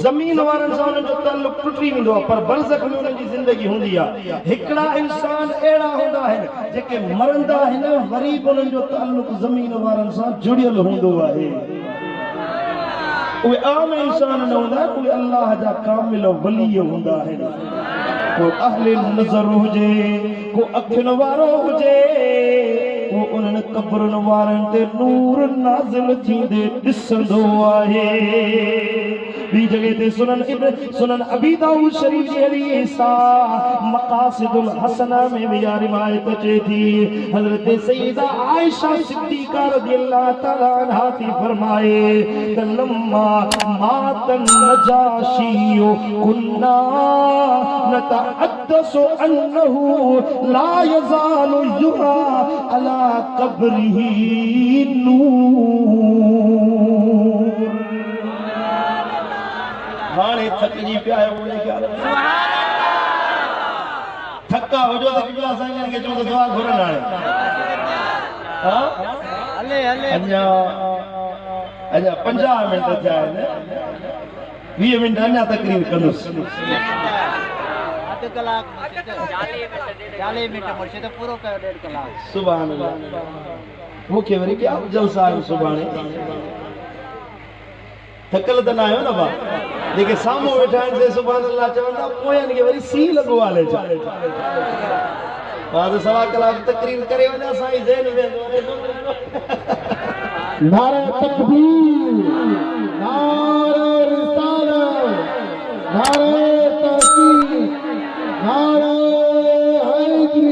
ज़मीन वारनि सां उन्हनि जो ताल्लुक टुटी वेंदो आहे पर बरज़ख में उन्हनि जी ज़िंदगी हूंदी आहे हिकड़ा इंसान अहिड़ा हूंदा आहिनि जेके मरंदा आहिनि वरी बि उन्हनि जो ताल्लुक ज़मीन वारनि सां जुड़ियल हूंदो आहे उहे आम इंसान न हूंदा उहे अल्लाह जा कामिल वली हूंदा आहिनि को अहले नज़र हुजे को अखियुनि वारो हुजे वो उन्हनि क़ब्रुनि वारनि ते नूर नाज़िल थींदे ॾिसंदो आहे ॿी जगह ते सुनन अबी दाऊद शरीफ जी हदीस मक़ासिदुल हसना में भी रिवायत अचे थी हज़रत सय्यदा आयशा सिद्दीक़ा रज़ियल्लाहु तआला अन्हा थी फरमाए त लम्मा मातन नजाशी कुन्ना नतअद्दसु अन्नहु ला यज़ालु युरा अला कब्रिही नूर। हाणे थकजी पिया आहियो बोले क्या थका हो जो तो किबला साईं के चो तो दुआ घुरन हाणे हां हले हले अञा 50 मिनट थिया आहिनि 20 मिनट अञा तकरीर कंदुसि अध कलाक 40 मिनट मुर्शिद पूरो कयो 1.5 कलाक सुभान अल्लाह मूंखे वरी क्या जलसा आहियो सुभाणे थकल त न आहियो न बा जेके साम्हूं वेठा आहिनि से सुभान अल्लाह चवंदा पोयनि खे वरी सी लॻो हाले छा मां त सवा कलाक तकरीर करे वञा साईं ज़हन वेंदो नारे तकबीर, नारे रिसालत, नारे तहसीन, नारे हैदरी।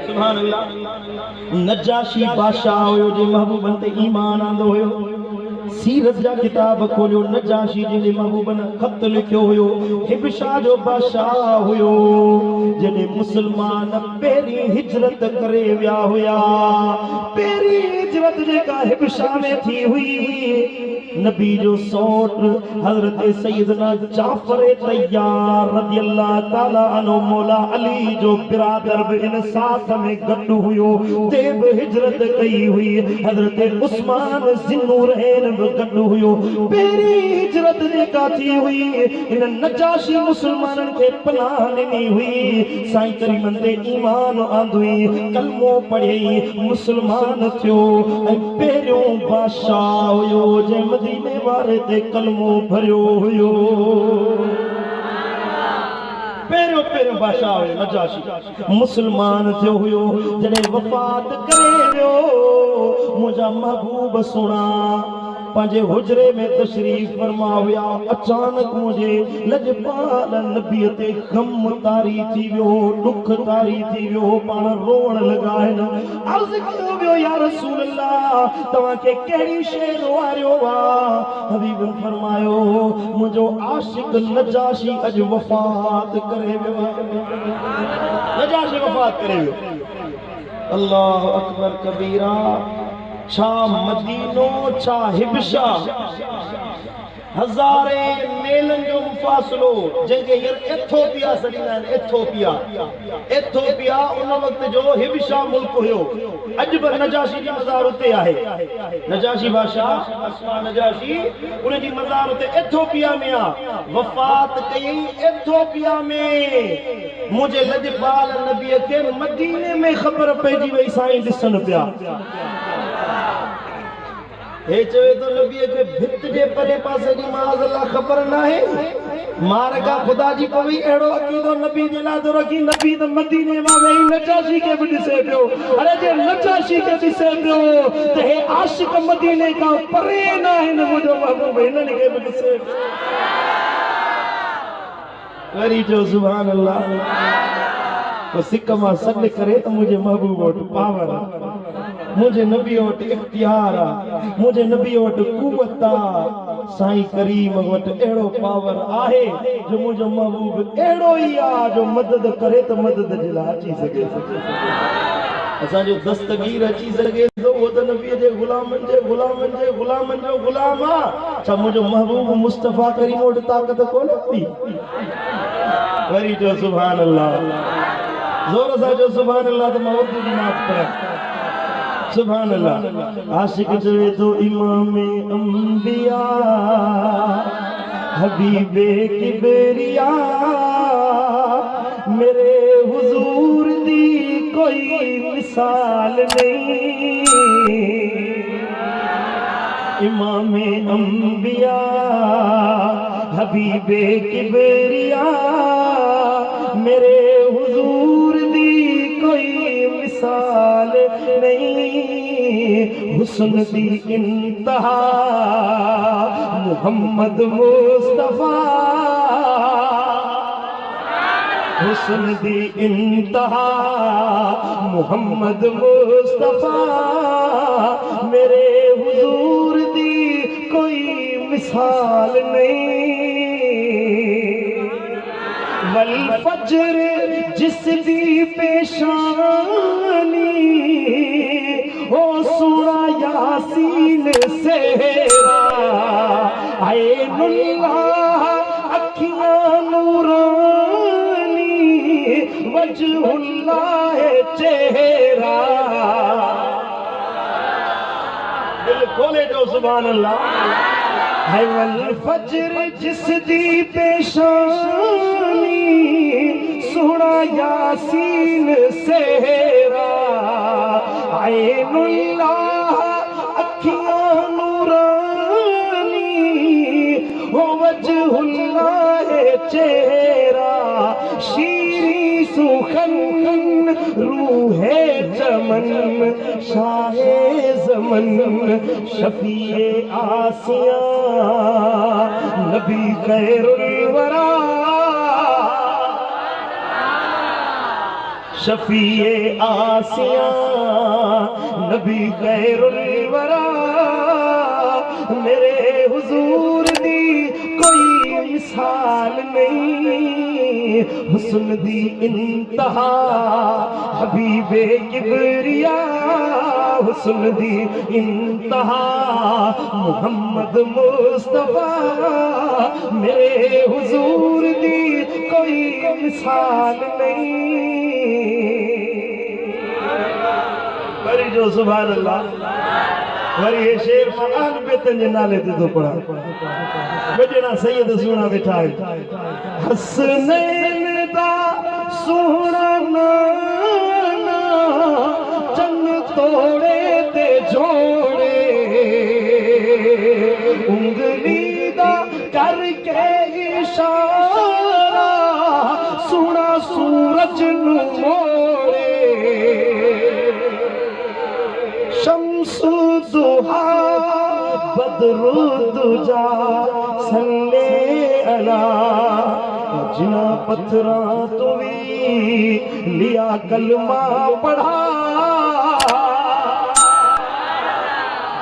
सुभान अल्लाह नजाशी बादशाह हुयो जे महबूबन ते ईमान आंदो हुयो सीरत जा किताब खोलियो नजाशी जे महबूबन खत लिखियो हुयो हिबशा जो बादशाह हुयो जने मुसलमान पहिरी हिजरत करे विया हुया पहिरी हिजरत जेका हिबशा में थी हुई नबी जो सौट हजरत सैयदना जाफर तैयार रज़ियल्लाहु ताला अन्हु मौला अली जो बिरादर भी इन साथ में गॾु हुयो देव हिजरत कई हुई हजरत उस्मान ज़िन्नूरैन भी गॾु हुयो पहिरी हिजरत जेका थी हुई इन नजाशी मुसलमानन खे पनाह ॾिनी हुई साईं करीमन ते ईमान आंदुई कलमो पढ़ी मुसलमान थियो ऐं पहिरियों बादशाह हुयो जे मदीने वारे ते कलमो भरियो हुयो पहिरियों बादशाह हुयो नजाशी मुसलमान थियो हुयो जॾहिं वफ़ात करे वियो मुंहिंजा महबूब सुणा पंहिंजे हुजरे में तशरीफ फरमा हुया अचानक मुझे लजपाल नबी ते गम तारी थी वियो दुख तारी थी वियो पाण रोण लगा आहिनि अर्ज़ कयो वियो या रसूल अल्लाह तव्हां खे कहिड़ी शइ रोआरियो आहे हबीब फरमायो मुंहिंजो आशिक नजाशी अॼु वफ़ात करे वियो नजाशी वफ़ात करे वियो अल्लाह अकबर कबीरा छा मदीनो छा हिबशा हज़ारे मेलन जो मुफ़ासिलो जंहिंखे एथोपिया सॾींदा आहिनि एथोपिया उन वक़्त जो हिबशा मुल्क हुयो अॼु बि नजाशी जी मज़ार उते आहे नजाशी बादशाह नजाशी उन जी मज़ार उते एथोपिया में आहे वफ़ात कई एथोपिया में मुंहिंजे लजपाल नबीअ खे मदीने में ख़बर पइजी वई साईं ॾिसनि पिया हे चवे तो नबी के भित जे परे पासे जी माज़ अल्लाह खबर ना है मार का खुदा जी पवी एड़ो अकीदो नबी जे ला तो रखी नबी तो मदीने में वही नजाशी के भी दिसे पियो अरे जे नजाशी के दिसे पियो ते हे आशिक मदीने का परे ना है न मुझो महबूब इनन के भी दिसे वरी जो सुभान अल्लाह तो सिक मां सॾ करे तो मुझे महबूब वट पावर मुझे नबी वट इख्तियार मुझे नबी वट कुवत साईं करीम वट एड़ो पावर आहे जो मुझो महबूब एड़ो ही आ जो मदद करे तो मदद जिला अची सके असा जो दस्तगीर अची सके तो वो तो नबी जे गुलामन जो गुलाम आ छा मुझो महबूब मुस्तफा करीम वट ताकत कोन थी वरी जो सुभान अल्लाह जोर सा जो सुभान अल्लाह तो मैं उर्दू की माफ करा सुभान अल्लाह आशिक चवे तो इमाम अंबिया हबीबे किबरिया मेरे हुजूर दी कोई मिसाल नहीं इमाम अंबिया हबीबे किबरिया मेरे हुजूर दी कोई मिसाल नहीं हुस्न दी इंतहा मोहम्मद मुस्तफा हुस्न दी इंतहा मोहम्मद मुस्तफा मेरे हुजूर दी कोई मिसाल नहीं वल फज्र जिसदी पेशानी ओ सुना यासीन सेहरा आए नुल्लाह अखियां नूरानी वजहुल्लाह चेहरा दिल खोले जो सुभान अल्लाह है वल फजर जिसदी पेशानी सुना यासीन सेहरा ऐनुल्लाह अखियां नूरानी हो वजहुल्लाह चेहरा शीरी सुखन रूहे चमन शाहे ज़मन शफीए आसिया नबी खैरुल वरा शफीए आसिया नबी खैरुल वरा मेरे हुजूर दी कोई मिसाल नहीं हुस्न दी इंतहा हबीबे किबरिया हुस्न दी इंतहा मुहम्मद मुस्तफा मेरे हुजूर दी कोई मिसाल नहीं वरी जो सुभान अल्लाह वरी ये शेर मान बेतन जे नाले ते तो पढ़ा वजना सैयद सुना बैठा है हसनैन दा सोहना नाना चंग तोड़े ते जोड़े उंगली दा करके इशारा सुना सूरज नु मोड़े शम्स दुहा बदरु दुजा सल्ले अला जिना पत्थरा तो भी लिया कलमा पढ़ा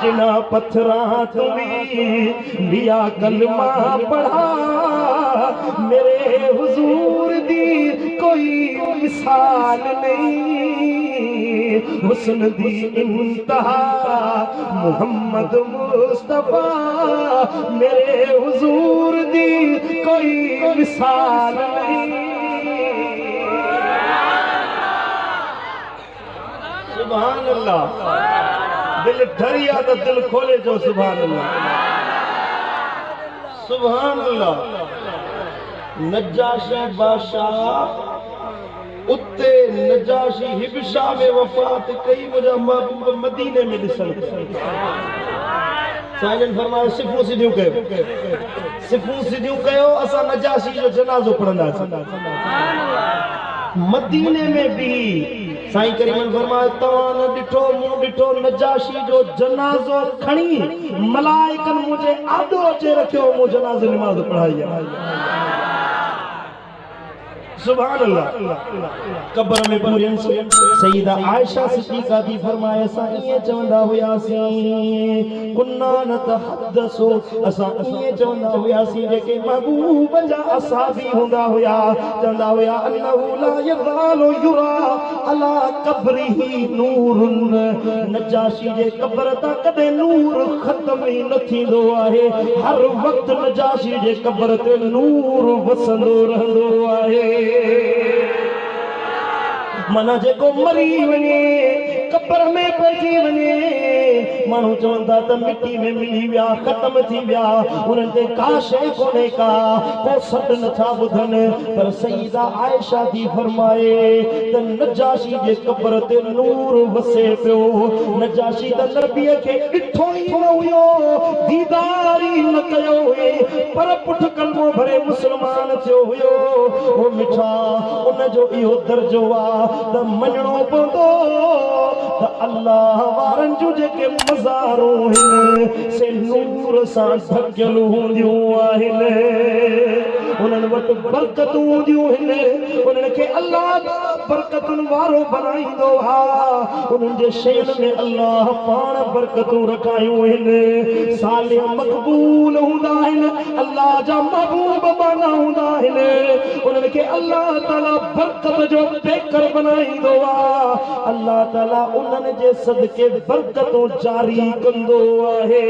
जिना पत्थरा तो भी लिया कलमा पढ़ा मेरे हुजूर दी कोई मिसाल नहीं हुस्न दी इंतहा मुहम्मद मुस्तफा मेरे हुजूर दी कोई मिसाल नहीं सुभान अल्लाह दिल ठरिया तो दिल खोले जो सुभान अल्लाह सुभान अल्लाह नज्जाशी बादशाह उत्ते नजाशी हिबशा में वफात कई मुझा महबूब मदीने में दिसन साईं फरमायो सिफू सिधियूं कयो असां नजाशी जो जनाज़ो पढ़ंदासीं मदीने में भी साईं करीमन फरमायो तव्हां न ॾिठो मूं ॾिठो नजाशी जो जनाज़ो खणी मलाइकन मुझे आदो अचे रखियो मूं जनाज़ो नमाज़ पढ़ाई सुभान अल्लाह कब्र में पूरन सईदा आयशा सिद्दीका दी फरमाए असां इए चवंदा हुयासीं कुन्ना नतहद्दसु असां इए चवंदा हुयासीं जेके महबूब जा असहाबी हुंदा हुया चवंदा हुया अन्नहु ला यज़ालु युरा अला कब्रिही नूरुन नजाशी जे कब्र ता कदे नूर खत्म ही न थींदो आहे हर वक्त नजाशी जे कब्र ते नूर वसंदो रहंदो आहे मना जेको मरी वने कब्र में पइजी वने मानू चवंदा त मिट्टी में मिली विया खत्म थी विया उन्हनि ते का शइ कोन्हे का को सॾ नथा ॿुधन पर सईदा आयशा थी फरमाए त नजाशी जे कब्र ते नूर वसे पियो नजाशी त नबीअ खे ॾिठो ई न हुयो दीदार ई न कयो हुए पर पुठ कलमो भरे मुस्लमान थियो हुयो ओ मिठा उन जो इहो दर्जो आहे त मञणो पवंदो त अल्लाह वारनि जूं जेके मज़ारूं आहिनि से नूर सां ढकियल हूंदियूं आहिनि उन्हनि वटि बरकतूं हूंदियूं आहिनि उन्हनि खे अल्लाह बरकतुन वारो बनाईंदो हा उन्हनि जे शयुनि में अल्लाह पाण बरकतूं रखायूं आहिनि सालिह मक़बूल हूंदा आहिनि अल्लाह जा महबूब माना हूंदा आहिनि उन्हनि खे अल्लाह ताला बरकत जो बेकर बनाईंदो आहे अल्लाह ताला उन्हनि जे सदके बरकतूं जारी कंदो आहे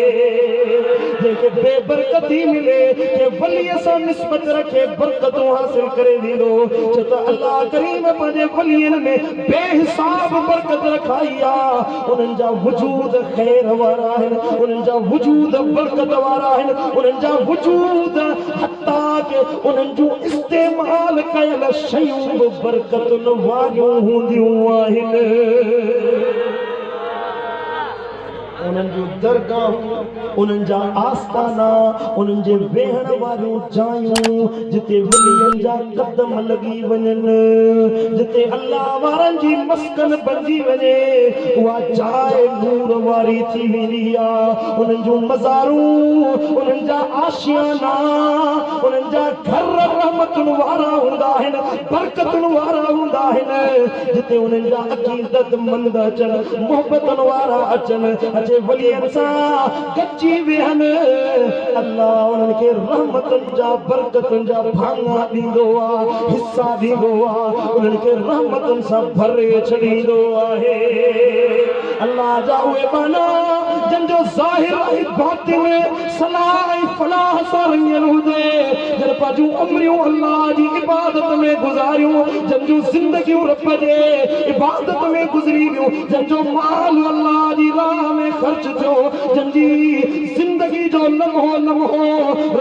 जेके बेबरकती मिले के वलीअ सां निस्बत रखे बरकतूं हासिल करे ॾींदो छो त अल्लाह करीम पंहिंजे वलीअनि में बेहिसाब बरकत रखाई आहे उन्हनि जा वजूद ख़ैर वारा आहिनि उन्हनि जा वजूद बरकत वारा आहिनि उन्हनि जा वजूद हत्ता के उन्हनि जूं इस्तेमाल कयल शयूं बि बरकतुनि वारियूं हूंदियूं आहिनि उन्हनि जूं दरगाहूं उन्हनि जा आस्थाना उन्हनि जे वेहण वारियूं जायूं जिते वलियनि जा कदम लॻी वञनि जिते अल्लाह वारनि जी मस्कन बणिजी वञे उहा जाइ नूर वारी थी वेंदी आहे उन्हनि जूं मज़ारूं उन्हनि जा आशियाना उन्हनि जा घर रहमतुनि वारा हूंदा आहिनि बरकतुनि वारा हूंदा आहिनि जिते उन्हनि जा अक़ीदतमंद अचनि मोहबतुनि वारा अचनि अचे वलियनि सां गॾिजी वेहनि अल्लाह उन्हनि खे रहमतुनि जा बरकतुनि जा भाङा ॾींदो आहे हिसा ॾींदो आहे उन्हनि खे रहमतुनि सां भरे छॾींदो आहे अल्लाह जा उहे बाना जंहिंजो ज़ाहिर ऐं बातिन सलाह ऐं फलाह सां रंगियल हुजे जन पंहिंजूं उमिरियूं अल्लाह जी इबादत में गुज़ारियूं जंहिंजूं ज़िंदगियूं रब जे इबादत में गुज़री वियूं जंहिंजो माल अल्लाह जी राह में ख़र्च थियो जंहिंजी ज़िंदगी जो लम्हो लम्हो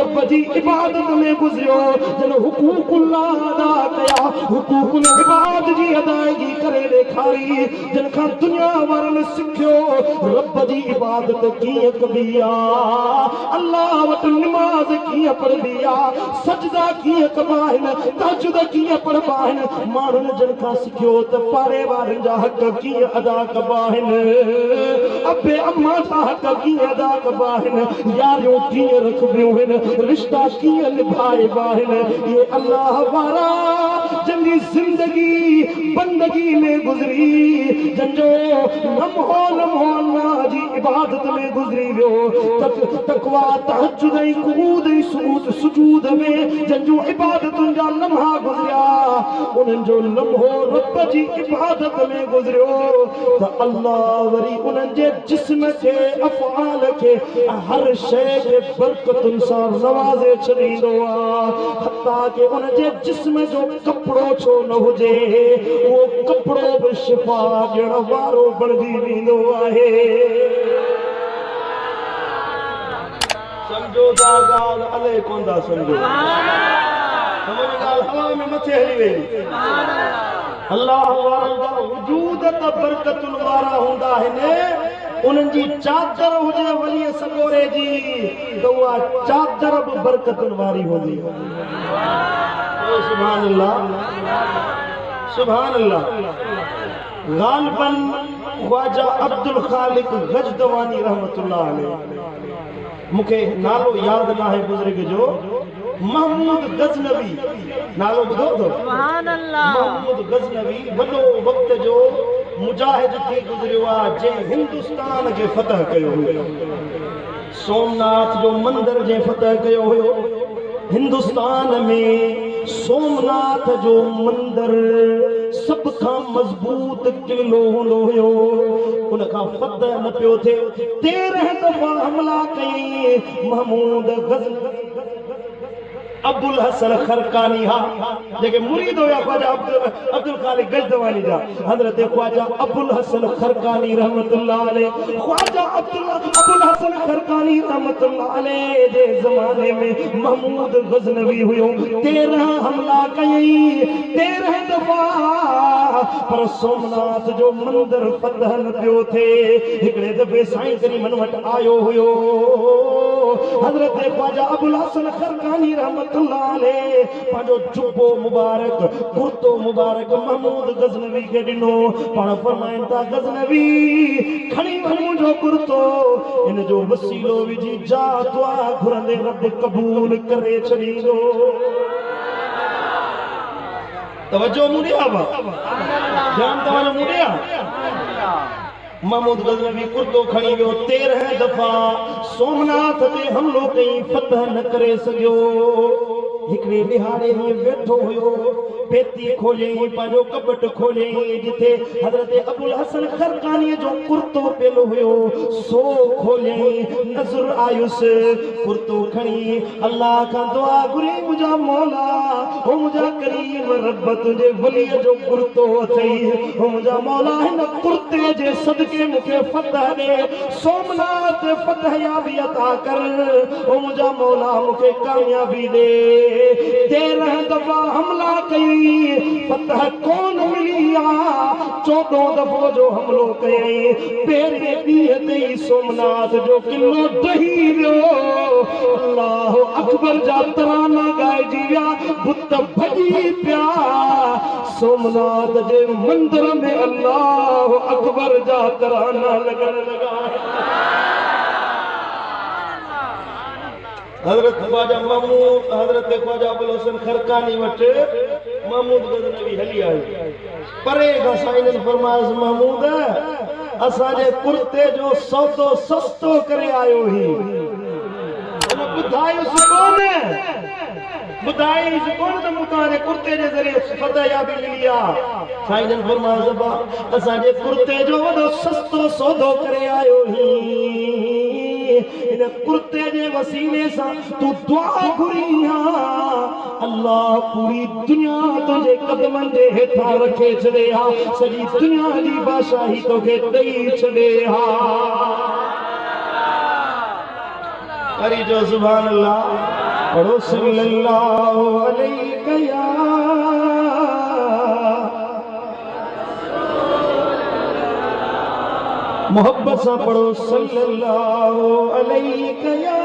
रब जी इबादत में गुज़रियो जन हुकूकुल्लाह अदा कया हुकूकुल इबाद जी अदायगी करे ॾेखारी जिन खां दुनिया वारनि सिखियो रब जी इबादत कीअं कबी आहे अल्लाह वटि निमाज़ कीअं पढ़बी आहे सजदा कीअं कबा आहिनि तहजुद कीअं पढ़बा आहिनि माण्हुनि जिन खां सिखियो त पाड़े वारनि जा हक़ कीअं अदा कबा आहिनि अबे अम्मा जा हक़ कीअं अदा कबा आहिनि यारियूं कीअं रखबियूं आहिनि रिश्ता कीअं निभाइबा आहिनि ये अल्लाह वारा जंहिंजी ज़िंदगी बंदगी में गुज़री जंहिंजो लम्हो लम्हो अल्लाह जी इबादत में गुज़री वियो तक़वा तहज्जुद ऐं क़ुऊद ऐं सुजूद में जंहिंजूं इबादतुनि जा लम्हा गुज़रिया उन्हनि जो लम्हो रब जी इबादत में गुज़रियो त अल्लाह वरी उन्हनि जे जिस्म खे अफ़आल खे हर शइ खे बरकतुनि सां नवाज़े छॾींदो आहे हत्ता के उन जे जिस्म जो कपिड़ो छो न हुजे उहो कपिड़ो बि शिफ़ा ॾियण वारो बणिजी वेंदो आहे समझो था ॻाल्हि अले कोन था समझो समझ ॻाल्हि हवा में मथे हली वेंदी अल्लाह वारनि जा वजूद त बरकतुनि वारा हूंदा आहिनि उन्हनि जी चादर हुजे वलीअ सॻोरे जी त उहा चादर बि बरकतुनि वारी हूंदी सुभान अल्लाह सुभान अल्लाह ग़ालिबन ख्वाजा अब्दुल खालिक गजदवानी रहमतुल्लाह अलैह मूंखे नालो यादि न आहे बुज़ुर्ग जो महमूद गज़नवी नालो ॿुधो अथव सुभान अल्लाह महमूद गज़नवी वॾो वक़्त जो मुजाहिद थी गुज़रियो आहे जंहिं हिंदुस्तान खे फतह कयो हुयो सोमनाथ जो मंदिर जंहिं फतह कयो हुयो हिंदुस्तान में सोमनाथ जो मंदिर सब खां मजबूत किलो हूंदो हुयो उन खां फतह न पियो थिए 13 दफ़ा हमला कई महमूद गज़नवी अब्दुल हसन खरकानी हा जेके मुरीद हुया ख्वाजा अब्दुल खालिक गजदवानी जा हज़रत ख्वाजा अब्दुल हसन खरकानी रहमतुल्लाह अलैह ख्वाजा अब्दुल हसन खरकानी रहमतुल्लाह अलैह जे ज़माने में महमूद गज़नवी हुयो 13 हमला कई 13 दफ़ा पर सोमनाथ जो मंदिर फतह न पियो थिए हिकिड़े दफ़े साईं करीमन वटि आयो हुयो हज़रत ख्वाजा अब्दुल हसन खरकानी रहमतुल्लाह अलैह पंहिंजो जुब्बो मुबारक कुर्तो मुबारक महमूद गज़नवी खे ॾिनो पाण फरमाइनि था गज़नवी खणी वञ मुंहिंजो कुर्तो इन जो वसीलो विझी जा दुआ घुरंदे रब क़बूल करे छॾींदो तवज्जो मुड़िया बा ध्यान तवाजो मुड़िया महमूद गजनवी कुर्तो खणी वियो 13 दफ़ा सोमनाथ ते हमलो कई फतह न करे सघियो हिकड़े बिहारे में वेठो हुयो पेती खोले पाजो कपट खोले जिथे हजरत अबुल हसन खरकानी जो कुर्तो पेलो हुयो सो खोले नजर आयुस कुर्तो खणी अल्लाह का दुआ गुरी मुझा मौला ओ मुझा करीम रब तुझे वली जो कुर्तो अथई ओ मुझा मौला हिन कुर्ते जे सदके मुखे फतह दे सोमनाथ फतह याबी अता कर ओ मुझा मौला मुखे कामयाबी दे 13 दफा हमला कई फतह कौन मिलिया 14 दफो जो हमलो कई पेरे ॾींहं ते सोमनाथ जो किलो दही वियो अल्लाह अकबर जा तराना ॻाइजी विया बुत भॼी पिया सोमनाथ जे मंदिर में अल्लाह अकबर जा तराना लॻण लॻा हजरत ख्वाजा महमूद हजरत ख्वाजा अबुल हसन खरकानी वट महमूद गजनवी हली आयो परे का साईं फरमाइश महमूद असा जे कुर्ते जो सौदो सस्तो करे आयो ही उन बुधायो कोन बुधाई कोन त मुता जे कुर्ते जे जरिए फतह याबी मिलिया साईं फरमाइश बा असा जे कुर्ते जो वडो सस्तो सौदो करे आयो ही इन कुर्ते जे वसीले सा तू दुआ घुरिया अल्लाह पूरी दुनिया तुझे कदमन जे हेठा रखे छड़े हा सजी दुनिया जी बादशाही तोखे दई छड़े हा अरे जो सुभान अल्लाह पढ़ो सल्लल्लाहु अलैहि या मोहब्बत से पढ़ो सल्लल्लाहु अलैहि या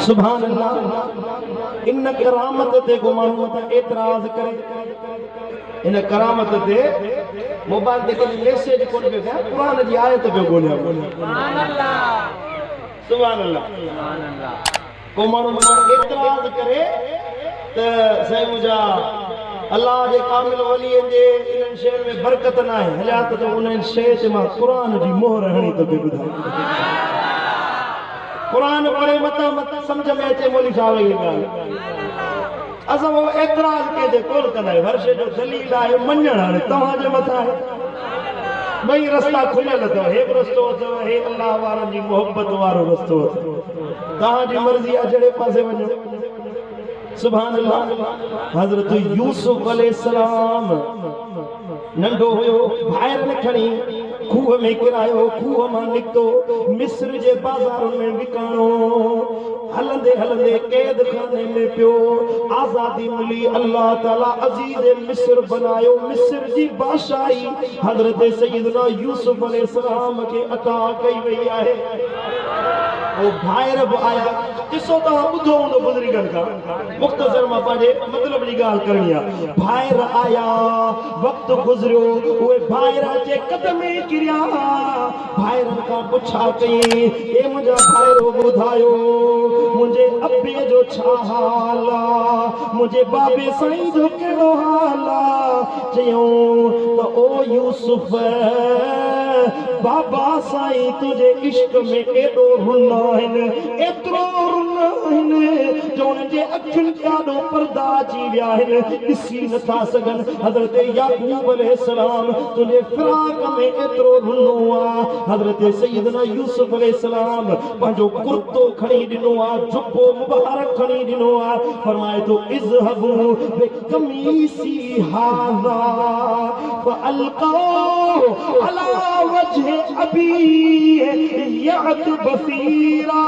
सुभान अल्लाह इन करामत ते गुमानू मत एतराज करे इन करामत ते मोबाइल ते कोई मैसेज कोन पे कुरान जी आयत पे बोलिया सुभान अल्लाह सुभान अल्लाह को माण्हू एतराज करे त साईं मुंहिंजा अल्लाह जे कामिल वलीअ जे इन्हनि शयुनि में बरकत न आहे हलिया त उन्हनि शइ ते मां क़ुरान जी मोहर हणी तोखे ॿुधायां क़ुरान पढ़े मता सम्झ में अचे मौलवी साहब जी ॻाल्हि असां वो एतराज कंहिंजे कोन कंदा आहियूं हर शइ जो दलील आहे मञण हाणे तव्हांजे मथां आहे बई रास्ता खुलियल अथव हे रस्तो अथव हे अल्लाह वारनि जी मोहब्बत वारो रस्तो अथव तव्हांजी मर्ज़ी आहे जहिड़े पासे वञो सुभान अल्लाह हज़रत यूसुफ अलैहिस्सलाम नंढो हुयो ॿाहिरि खणी खूह में किरायो खूह मां निकितो मिस्र जे बाज़ार में विकाणो हलंदे हलंदे कैद खाने में पियो आज़ादी मिली अल्लाह ताला अज़ीज़ मिस्र बनायो मिस्र जी बादशाही हज़रत सैयदना यूसुफ अलैहिस्सलाम के अता कई वई आहे वो ॿाहिरि बि आया ॾिसो तव्हां ॿुधो हूंदो बुज़ुर्गनि खां मुख़्तसर मां पंहिंजे मतिलब जी ॻाल्हि करणी आहे ॿाहिरि आया वक़्तु गुज़रियो उहे ॿाहिरि अचे कदम में किरिया ॿाहिरि खां पुछा कई हे मुंहिंजा भाइरो ॿुधायो मुंहिंजे अबे जो छा हाल आहे मुंहिंजे बाबे साईं जो कहिड़ो हाल आहे चयूं त ओ यूसुफ बाबा साईं तुझे इश्क में एॾो रुन आहिनि एतिरो रुन आहिनि जो उनजे अखियुनि ॾाढो पर्दा अची विया आहिनि ॾिसी नथा सघनि हज़रत याकूब अलैहिस्सलाम तुंहिंजे फिराक में एतिरो रुनो आहे हज़रत सैयदना यूसुफ अलैहिस्सलाम पंहिंजो कुर्तो खणी ॾिनो आहे जुब्बो मुबारक खणी ॾिनो आहे फरमाए थो इज़हबू बिकमीसी हाज़ा फअल्क़ाहु अला वजह अबी यअत बसीरा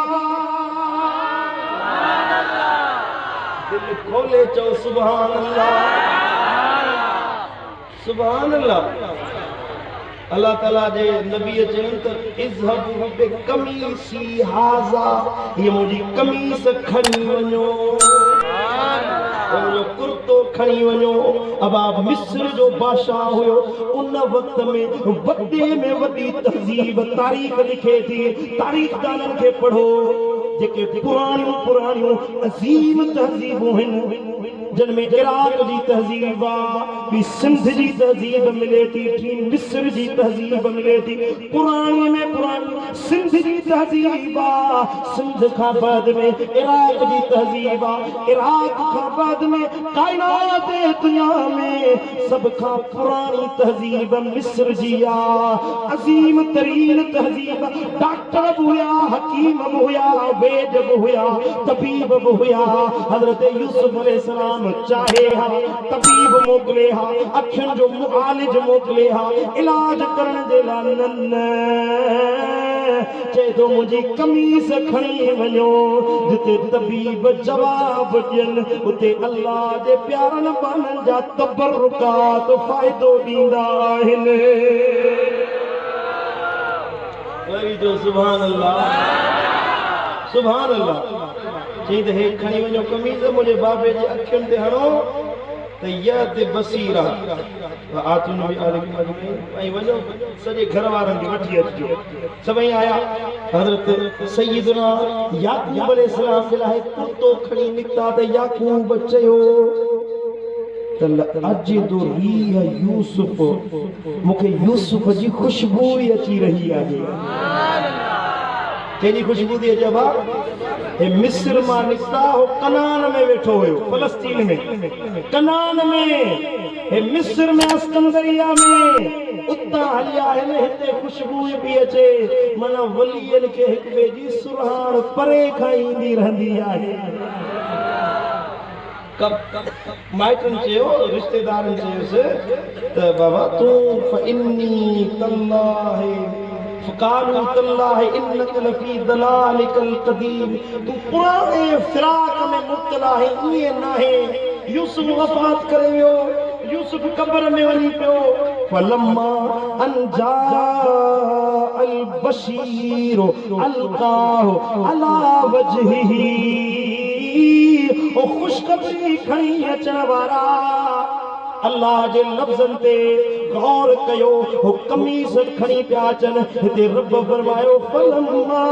दिल खोले चो सुभान अल्लाह सुभान अल्लाह अल्लाह ताला जे नबी चयन त इज़हबू बिकमीसी हाज़ा ये मुंहिंजी कमीस खणी वञो सुभान अल्लाह कुर्तो खणी वञो अब मिस्र जो बादशाह हुयो उन वक्त में वॾे में वॾी तहज़ीब तारीख़ लिखे थी तारीख़दाननि खे पढ़ो जेके पुराणियूं अज़ीम तहज़ीबूं आहिनि जिन में इराक जी तहज़ीब आहे सिंध जी तहज़ीब मिले थी मिस्र जी तहज़ीब मिले थी पुराणी में पुराणी सिंध जी तहज़ीब आहे सिंध खां बाद में इराक जी तहज़ीब आहे इराक खां बाद में कायनात दुनिया में सब खां पुरानी तहज़ीब मिस्र जी आहे अज़ीम तरीन तहज़ीब डॉक्टर बि हुया हकीम बि हुया वैद बि हुया तबीब बि हुया हज़रत यूसुफ अलैहिस्सलाम चाहे हा तबीब मोकिले हा अखियुनि जो मुआलिज मोकिले हा इलाज करण जे लाइ न चए थो मुंहिंजी कमीज़ खणी वञो जिते तबीब जवाब ॾियनि उते अल्लाह जे प्यारनि बाननि जा तबरुकात फ़ाइदो ॾींदा आहिनि वरी जो सुभान अल्लाह चई त हे खणी वञो कमीज़ मुंहिंजे बाबे जे अखियुनि ते हणो त यद बसीरा आतुन में ऐं वञो सॼे घर वारनि खे वठी अचिजो सभई आया हज़रत सैयदना याकूब अलैहिस्सलाम जे लाइ कुतो खणी निकिता त याकूब चयो अजिदु रीह यूसुफ मूंखे यूसुफ जी खुशबू ई अची रही आहे कंहिंजी खुशबू थी अचे बा हे मिस्र मां निकिता हो कनान में वेठो हुयो फलस्तीन में कनान में हे मिस्र में अस्कंदरिया में उतां हलिया आहिनि हिते खुशबू बि अचे माना वलियनि खे हिक ॿिए जी सुराण परे खां ईंदी रहंदी आहे माइटनि चयो रिश्तेदारनि चयोसि त बाबा तूं फइन्नी तल्लाहि फ़क़ालू तल्लाहि इन्नक लफ़ी दलालिकल क़दीम तू पुराने फिराक में मुब्तला है ये ना है यूसुफ वफ़ात करे वियो यूसुफ कब्र में वञी पियो फलम्मा अनजा अल बशीर अलकाहु अला वजहिही ओ खुशखबरी खणी अचण वारा अल्लाह जे लफ्ज़न ते गौर कयो हो कमीज़ खणी पिया अचनि हिते रब फरमायो फलम्मा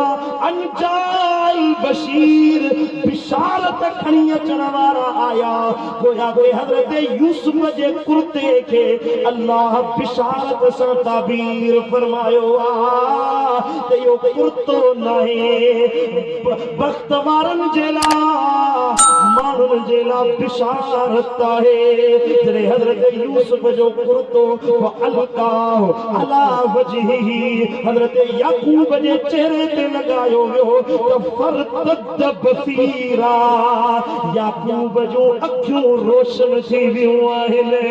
अनजाल बशीर बिशारत खणी अचण वारा आया गोया गोया हज़रत यूसुफ जे कुर्ते खे अल्लाह बिशारत सां ताबीर फरमायो त इहो कुर्तो नाहे बख़्त वारनि जे लाइ माण्हुनि जे लाइ बिशारत आहे जॾहिं हज़रत यूसुफ जो कुर्तो अलकाहु अला वजहिही हज़रत याकूब जे चेहरे ते लॻायो वियो त फरतद बसीरा याकूब जो अखियूं रोशन थी वियूं आहिनि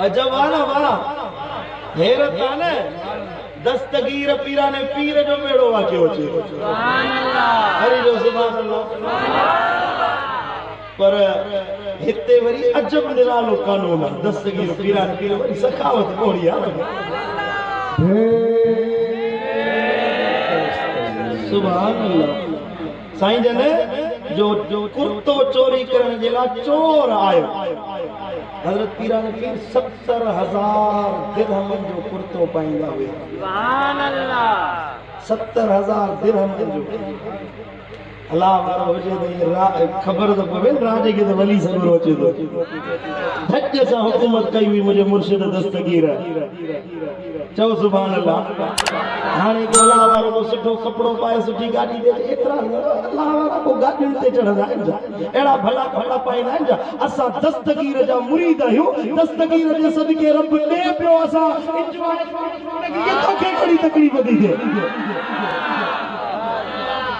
अजब वाला वाला हैरत आहे न दस्तगीर पीरा ने पीर जो बेड़ो वाकियो अचे सुभान अल्लाह हरि जो सुभान अल्लाह पर हिते वरी अजब निरालो कानून आहे दस्तगीर पीरा ने पीर वरी सखावत कोड़ी आहे सुभान अल्लाह साईं जन जो कुर्तो चोरी करण जे लाइ चोर आयो हज़रत पीरा ने पीर 70,000 दिरहम जो कुर्तो पाईंदा हुए सुभान अल्लाह 70,000 दिरहम जो अल्लाह वारो हुजे त ख़बर त पवे राजे खे त वली सगुरो अचे थो धज सां हुकूमत कई हुई मुंहिंजे मुर्शिद दस्तगीर चओ सुभान अल्लाह हाणे अल्लाह वारो को सुठो कपिड़ो पाए सुठी गाॾी ॾे एतिरा अल्लाह वारा को गाॾियुनि ते चढ़ंदा आहिनि छा अहिड़ा भला कपिड़ा पाईंदा आहिनि छा असां दस्तगीर जा मुरीद आहियूं दस्तगीर जे सदके रब ॾे पियो असां तोखे कहिड़ी तकलीफ़ थी थिए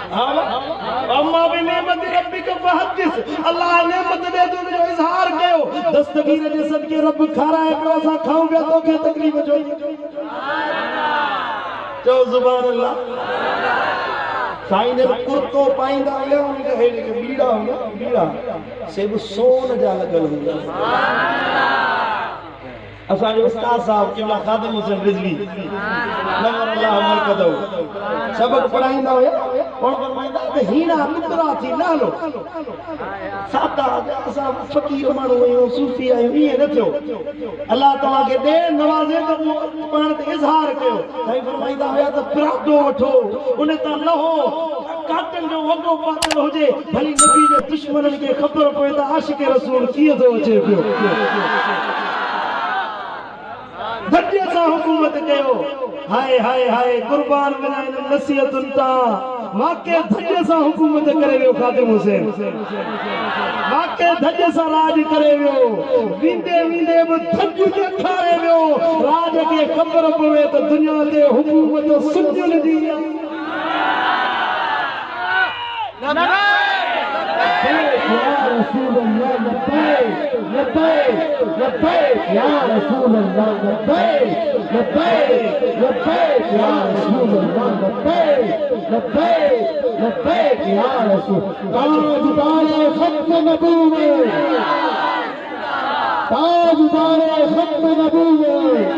अम्मा भी नेमत रब्बी का फहदिस अल्लाह नेमत दे तो जो इजहार कयो दस्तगीर जे सदके रब खाराए पियो असां खाऊं पिया तोखे तकलीफ़ जो चओ सुभान अल्लाह साईं ने कुर्तो पाईंदा हुया उनखे हेॾे के बीड़ा हुया बीड़ा से बि सोन जा लॻल हुया असांजो उस्ताद साहब क़िबला ख़ादिम हुसैन रिज़वी नवर अल्लाह मरकदहू सबक पढ़ाईंदा हुया और फरमाइंदा त हीरा कुतरा थी नालो सादा असां फकीर माण्हू आहियूं सूफी आहियूं ईअं न थियो अल्लाह तव्हां खे दे नवाज़े त पाण ते इज़हार कयो साईं फरमाईंदा हुया त परादो वठो उन तां लहो काटन जो वॻो पातल हुजे भली नबी जे दुश्मननि खे ख़बर पए त आशिक रसूल कीअं थो अचे पियो धजे सां हुकूमत कयो हाय हाय हाय कुर्बान वञाइन नसीहतुनि तां वाके धजे सां हुकूमत करे वियो खादिम हुसैन वाके धजे सां राज करे वियो वींदे वींदे बि धज ॾेखारे वियो राज खे ख़बर पवे त दुनिया ते हुकूमत सुञनि जी या रसूल अल्लाह लब्बैक लब्बैक लब्बैक या रसूल अल्लाह लब्बैक लब्बैक लब्बैक या रसूल अल्लाह लब्बैक लब्बैक लब्बैक या रसूल ताजदार खत्म नबूवत ताजदार खत्म नबूवत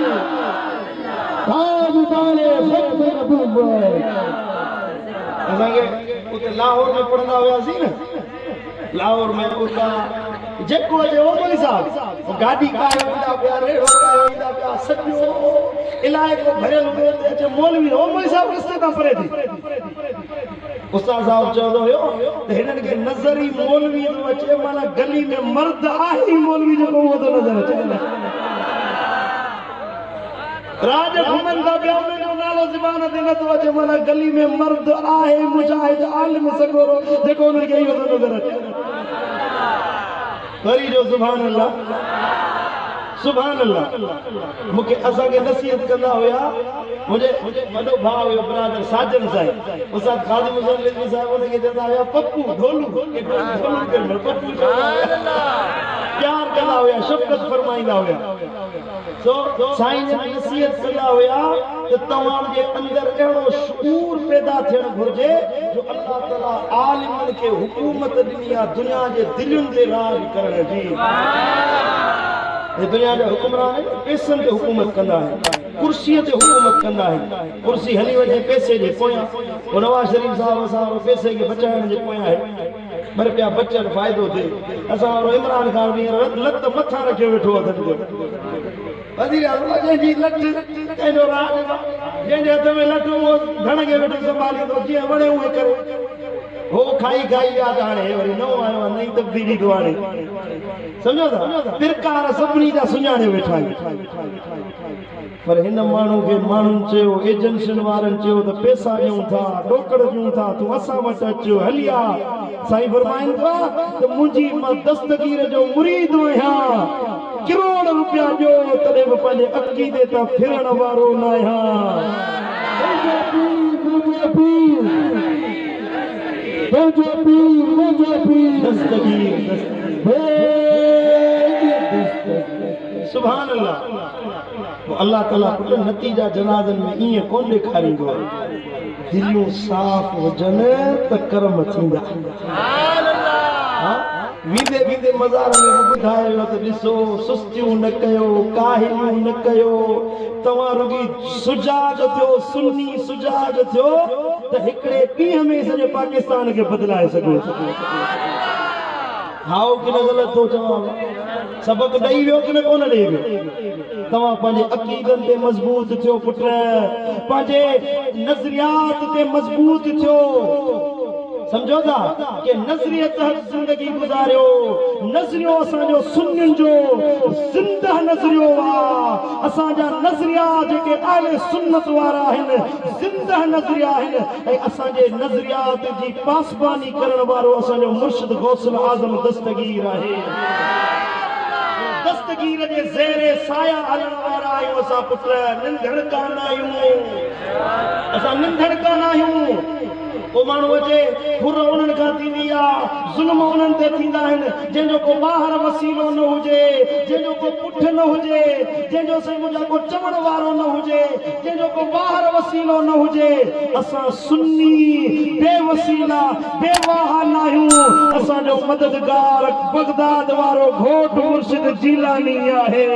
ताजदार खत्म नबूवत असांखे उते लाहौर में पढ़ंदा हुआसीं न लाहौर में उता जेको अचे वो मौलवी साहब गाड़ी कायो ईंदा पिया रेड़ो कायो ईंदा पिया सॼो इलाइक़ो भरियल हुयो ते अचे मौलवी वो मौलवी साहब रस्ते तां परे थी उस्ताद साहब चवंदो हुयो त हिननि खे नज़र ई मौलवी थो अचे माना गली में मर्द आहे ई मौलवी जेको उहो थो नज़र अचे राज घुमन था पिया उनजो नालो ज़बान ते नथो अचे माना गली में मर्द आहे मुजाहिद आलिम सगोरो जेको उनखे खे इहो थो नज़र अचे वरी जो सुभान अल्लाह मूंखे असांखे नसीहत कंदा हुया मुंहिंजे वॾो भाउ हुयो ब्रादर साजन साहिब उस्ताद खादिम हुसैन रिज़वी साहिब उनखे चवंदा हुया पप्पू ढोलू पप्पू प्यार कंदा हुया शफ़क़त फरमाईंदा हुया सो साईं जन नसीहत कंदा हुया त तव्हांजे अंदरि अहिड़ो शूर पैदा थियणु घुरिजे जो अल्लाह ताला आलिमनि खे हुकूमत ॾिनी आहे दुनिया जे दिलुनि ते राज करण जी दुनिया जा हुकुमरान पैसनि ते हुकूमत कंदा आहिनि कुर्सीअ ते हुकूमत कंदा आहिनि कुर्सी हली वञे पैसे जे पोयां पोइ नवाज़ शरीफ़ साहिब असां पैसे खे बचाइण जे पोयां आहे पर पिया बचनि फ़ाइदो थिए असां इमरान ख़ान हींअर लत मथां रखियो वेठो अथनि जंहिंजी लट कंहिंजो राज जंहिंजे हथ में लट उहो धण खे वेठो संभाले थो जीअं वणे उहे करे हो खाई खाई याद हाणे वरी नओं आयो आहे नई तब्दीली थो हाणे सम्झो था फिरकार सभिनी जा सुञाणे वेठा आहिनि पर हिन माण्हू खे माण्हुनि चयो एजेंसियुनि वारनि चयो त पैसा ॾियूं था टोकड़ ॾियूं था तूं असां वटि अचो हली आ साईं फरमाइनि था त मुंहिंजी मां दस्तगीर जो मुरीद आहियां करोड़ रुपया ॾियो तॾहिं बि पंहिंजे अक़ीदे तां फिरण वारो न सुभान अल्लाह अल्लाह ताला पुट नतीजा जनाज़नि में ईअं कोन ॾेखारींदो आहे दिलियूं साफ़ हुजनि त कर्म थींदा वींदे वींदे मज़ार में ॿुधायो त ॾिसो सुस्तियूं न कयो काहिलियूं न कयो तव्हां रुगी सुजाग थियो सुन्नी सुजाग थियो त हिकिड़े ॾींहं में सॼे पाकिस्तान खे बदिलाए सघो हाओ कि न ग़लति थो चवां सबक ॾेई वियो कि न कोन ॾेई वियो तव्हां पंहिंजे अक़ीदनि ते मज़बूत थियो पुट पंहिंजे नज़रियात ते मज़बूत थियो समझो था कि नज़रिए तहत जिंदगी गुजारियो नज़रियो असांजो सुन्नियुनि जो ज़िंदा नज़रियो आहे असांजा नज़रिया जेके आले सुन्नत वारा आहिनि ज़िंदा नज़रिया आहिनि ऐं असांजे नज़रियात जी पासबानी करण वारो असांजो मुर्शिद गौसल आज़म दस्तगीर आहे दस्तगीर जे ज़ेरे साया हलण वारा आहियूं असां पुट निंढड़ कान आहियूं असां निंढड़ कान आहियूं वो माण्हू अचे फुर उन्हनि खां थींदी आहे ज़ुल्म उन्हनि ते थींदा आहिनि जंहिंजो को ॿाहिरि वसीलो न हुजे जंहिंजो को पुठ न हुजे जंहिंजो से मुंहिंजा को चवण वारो न हुजे जंहिंजो को ॿाहिरि वसीलो न हुजे असां सुन्नी बेवसीला बेवाहा न आहियूं असांजो मददगार बगदाद वारो घोट मुर्शिद जीलानी आहे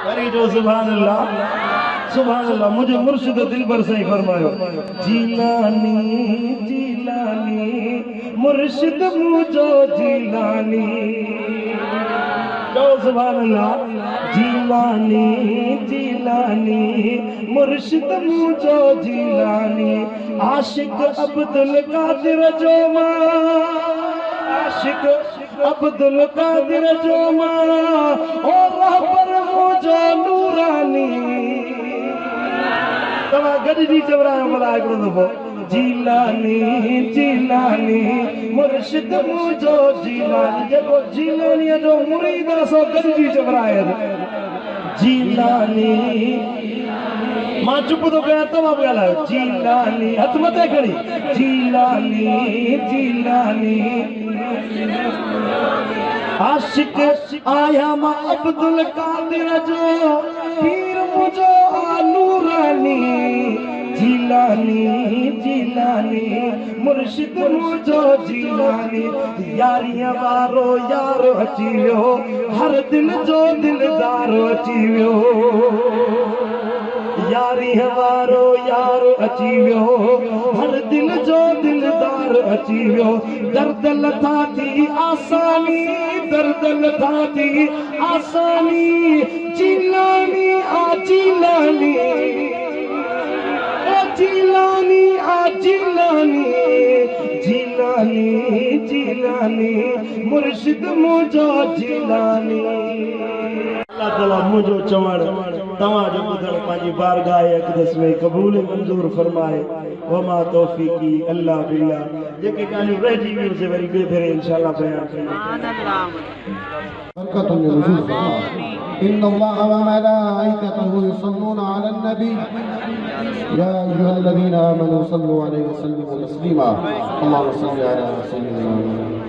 वरी जो सुभान अल्लाह सुभान अल्लाह। मुझे मुर्शिद दिलबर से ही फरमायो जीलानी जीलानी मुर्शिद मुझो जीलानी। कहो सुभान अल्लाह। जीलानी जीलानी मुर्शिद मुझो जीलानी। आशिक अब्दुल कादिर जो मां आशिक अब्दुल कादिर जो मां ओ रहबर मुझो नूरानी। तव्हां गॾिजी चवरायो भला हिकिड़ो दफ़ो जीलानी जीलानी मुर्शिद मुझो जीलानी। जेको जीलानीअ जो मुरीद आहे सो गॾिजी चवराए जीलानी। मां चुप थो कयां तव्हां बि ॻाल्हायो जीलानी। हथ मथे खणी जीलानी जीलानी। आशिक आया मां अब्दुल कादिर जो पीर मुझो नूरानी। जीलानी जीलानी मुर्शिद मुझो जीलानी। यारीअ वारो यार अची वियो हर दिल जो दिलदार अची वियो। यारीअ वारो यार अची वियो हर दिल जो दिलदार अची वियो। दर्द लथा थी आसानी दर्द लथा थी आसानी। जीलानी आ जीलानी जीलानी आ जीलानी। जीलानी जीलानी मुर्शिद मुझो जीलानी। अल्लाह ताला मुझो चवण तव्हां जो ॿुधण पंहिंजी बारगाह अक़दस में क़बूल मंज़ूर फरमाए। वमा तौफ़ीक़ी अल्लाह बिल्लाह। जेके ॻाल्हियूं रहिजी वियूं से वरी ॿिए भेरे इंशाअल्लाह बयान कयूं। इन्नल्लाह व मलाइकतहु युसल्लूना अलन नबी या अय्युहल्लज़ीना आमनू सल्लु अलैहि व सल्लिमू तस्लीमा। अल्लाहुम्मा सल्लि अला सय्यिदिना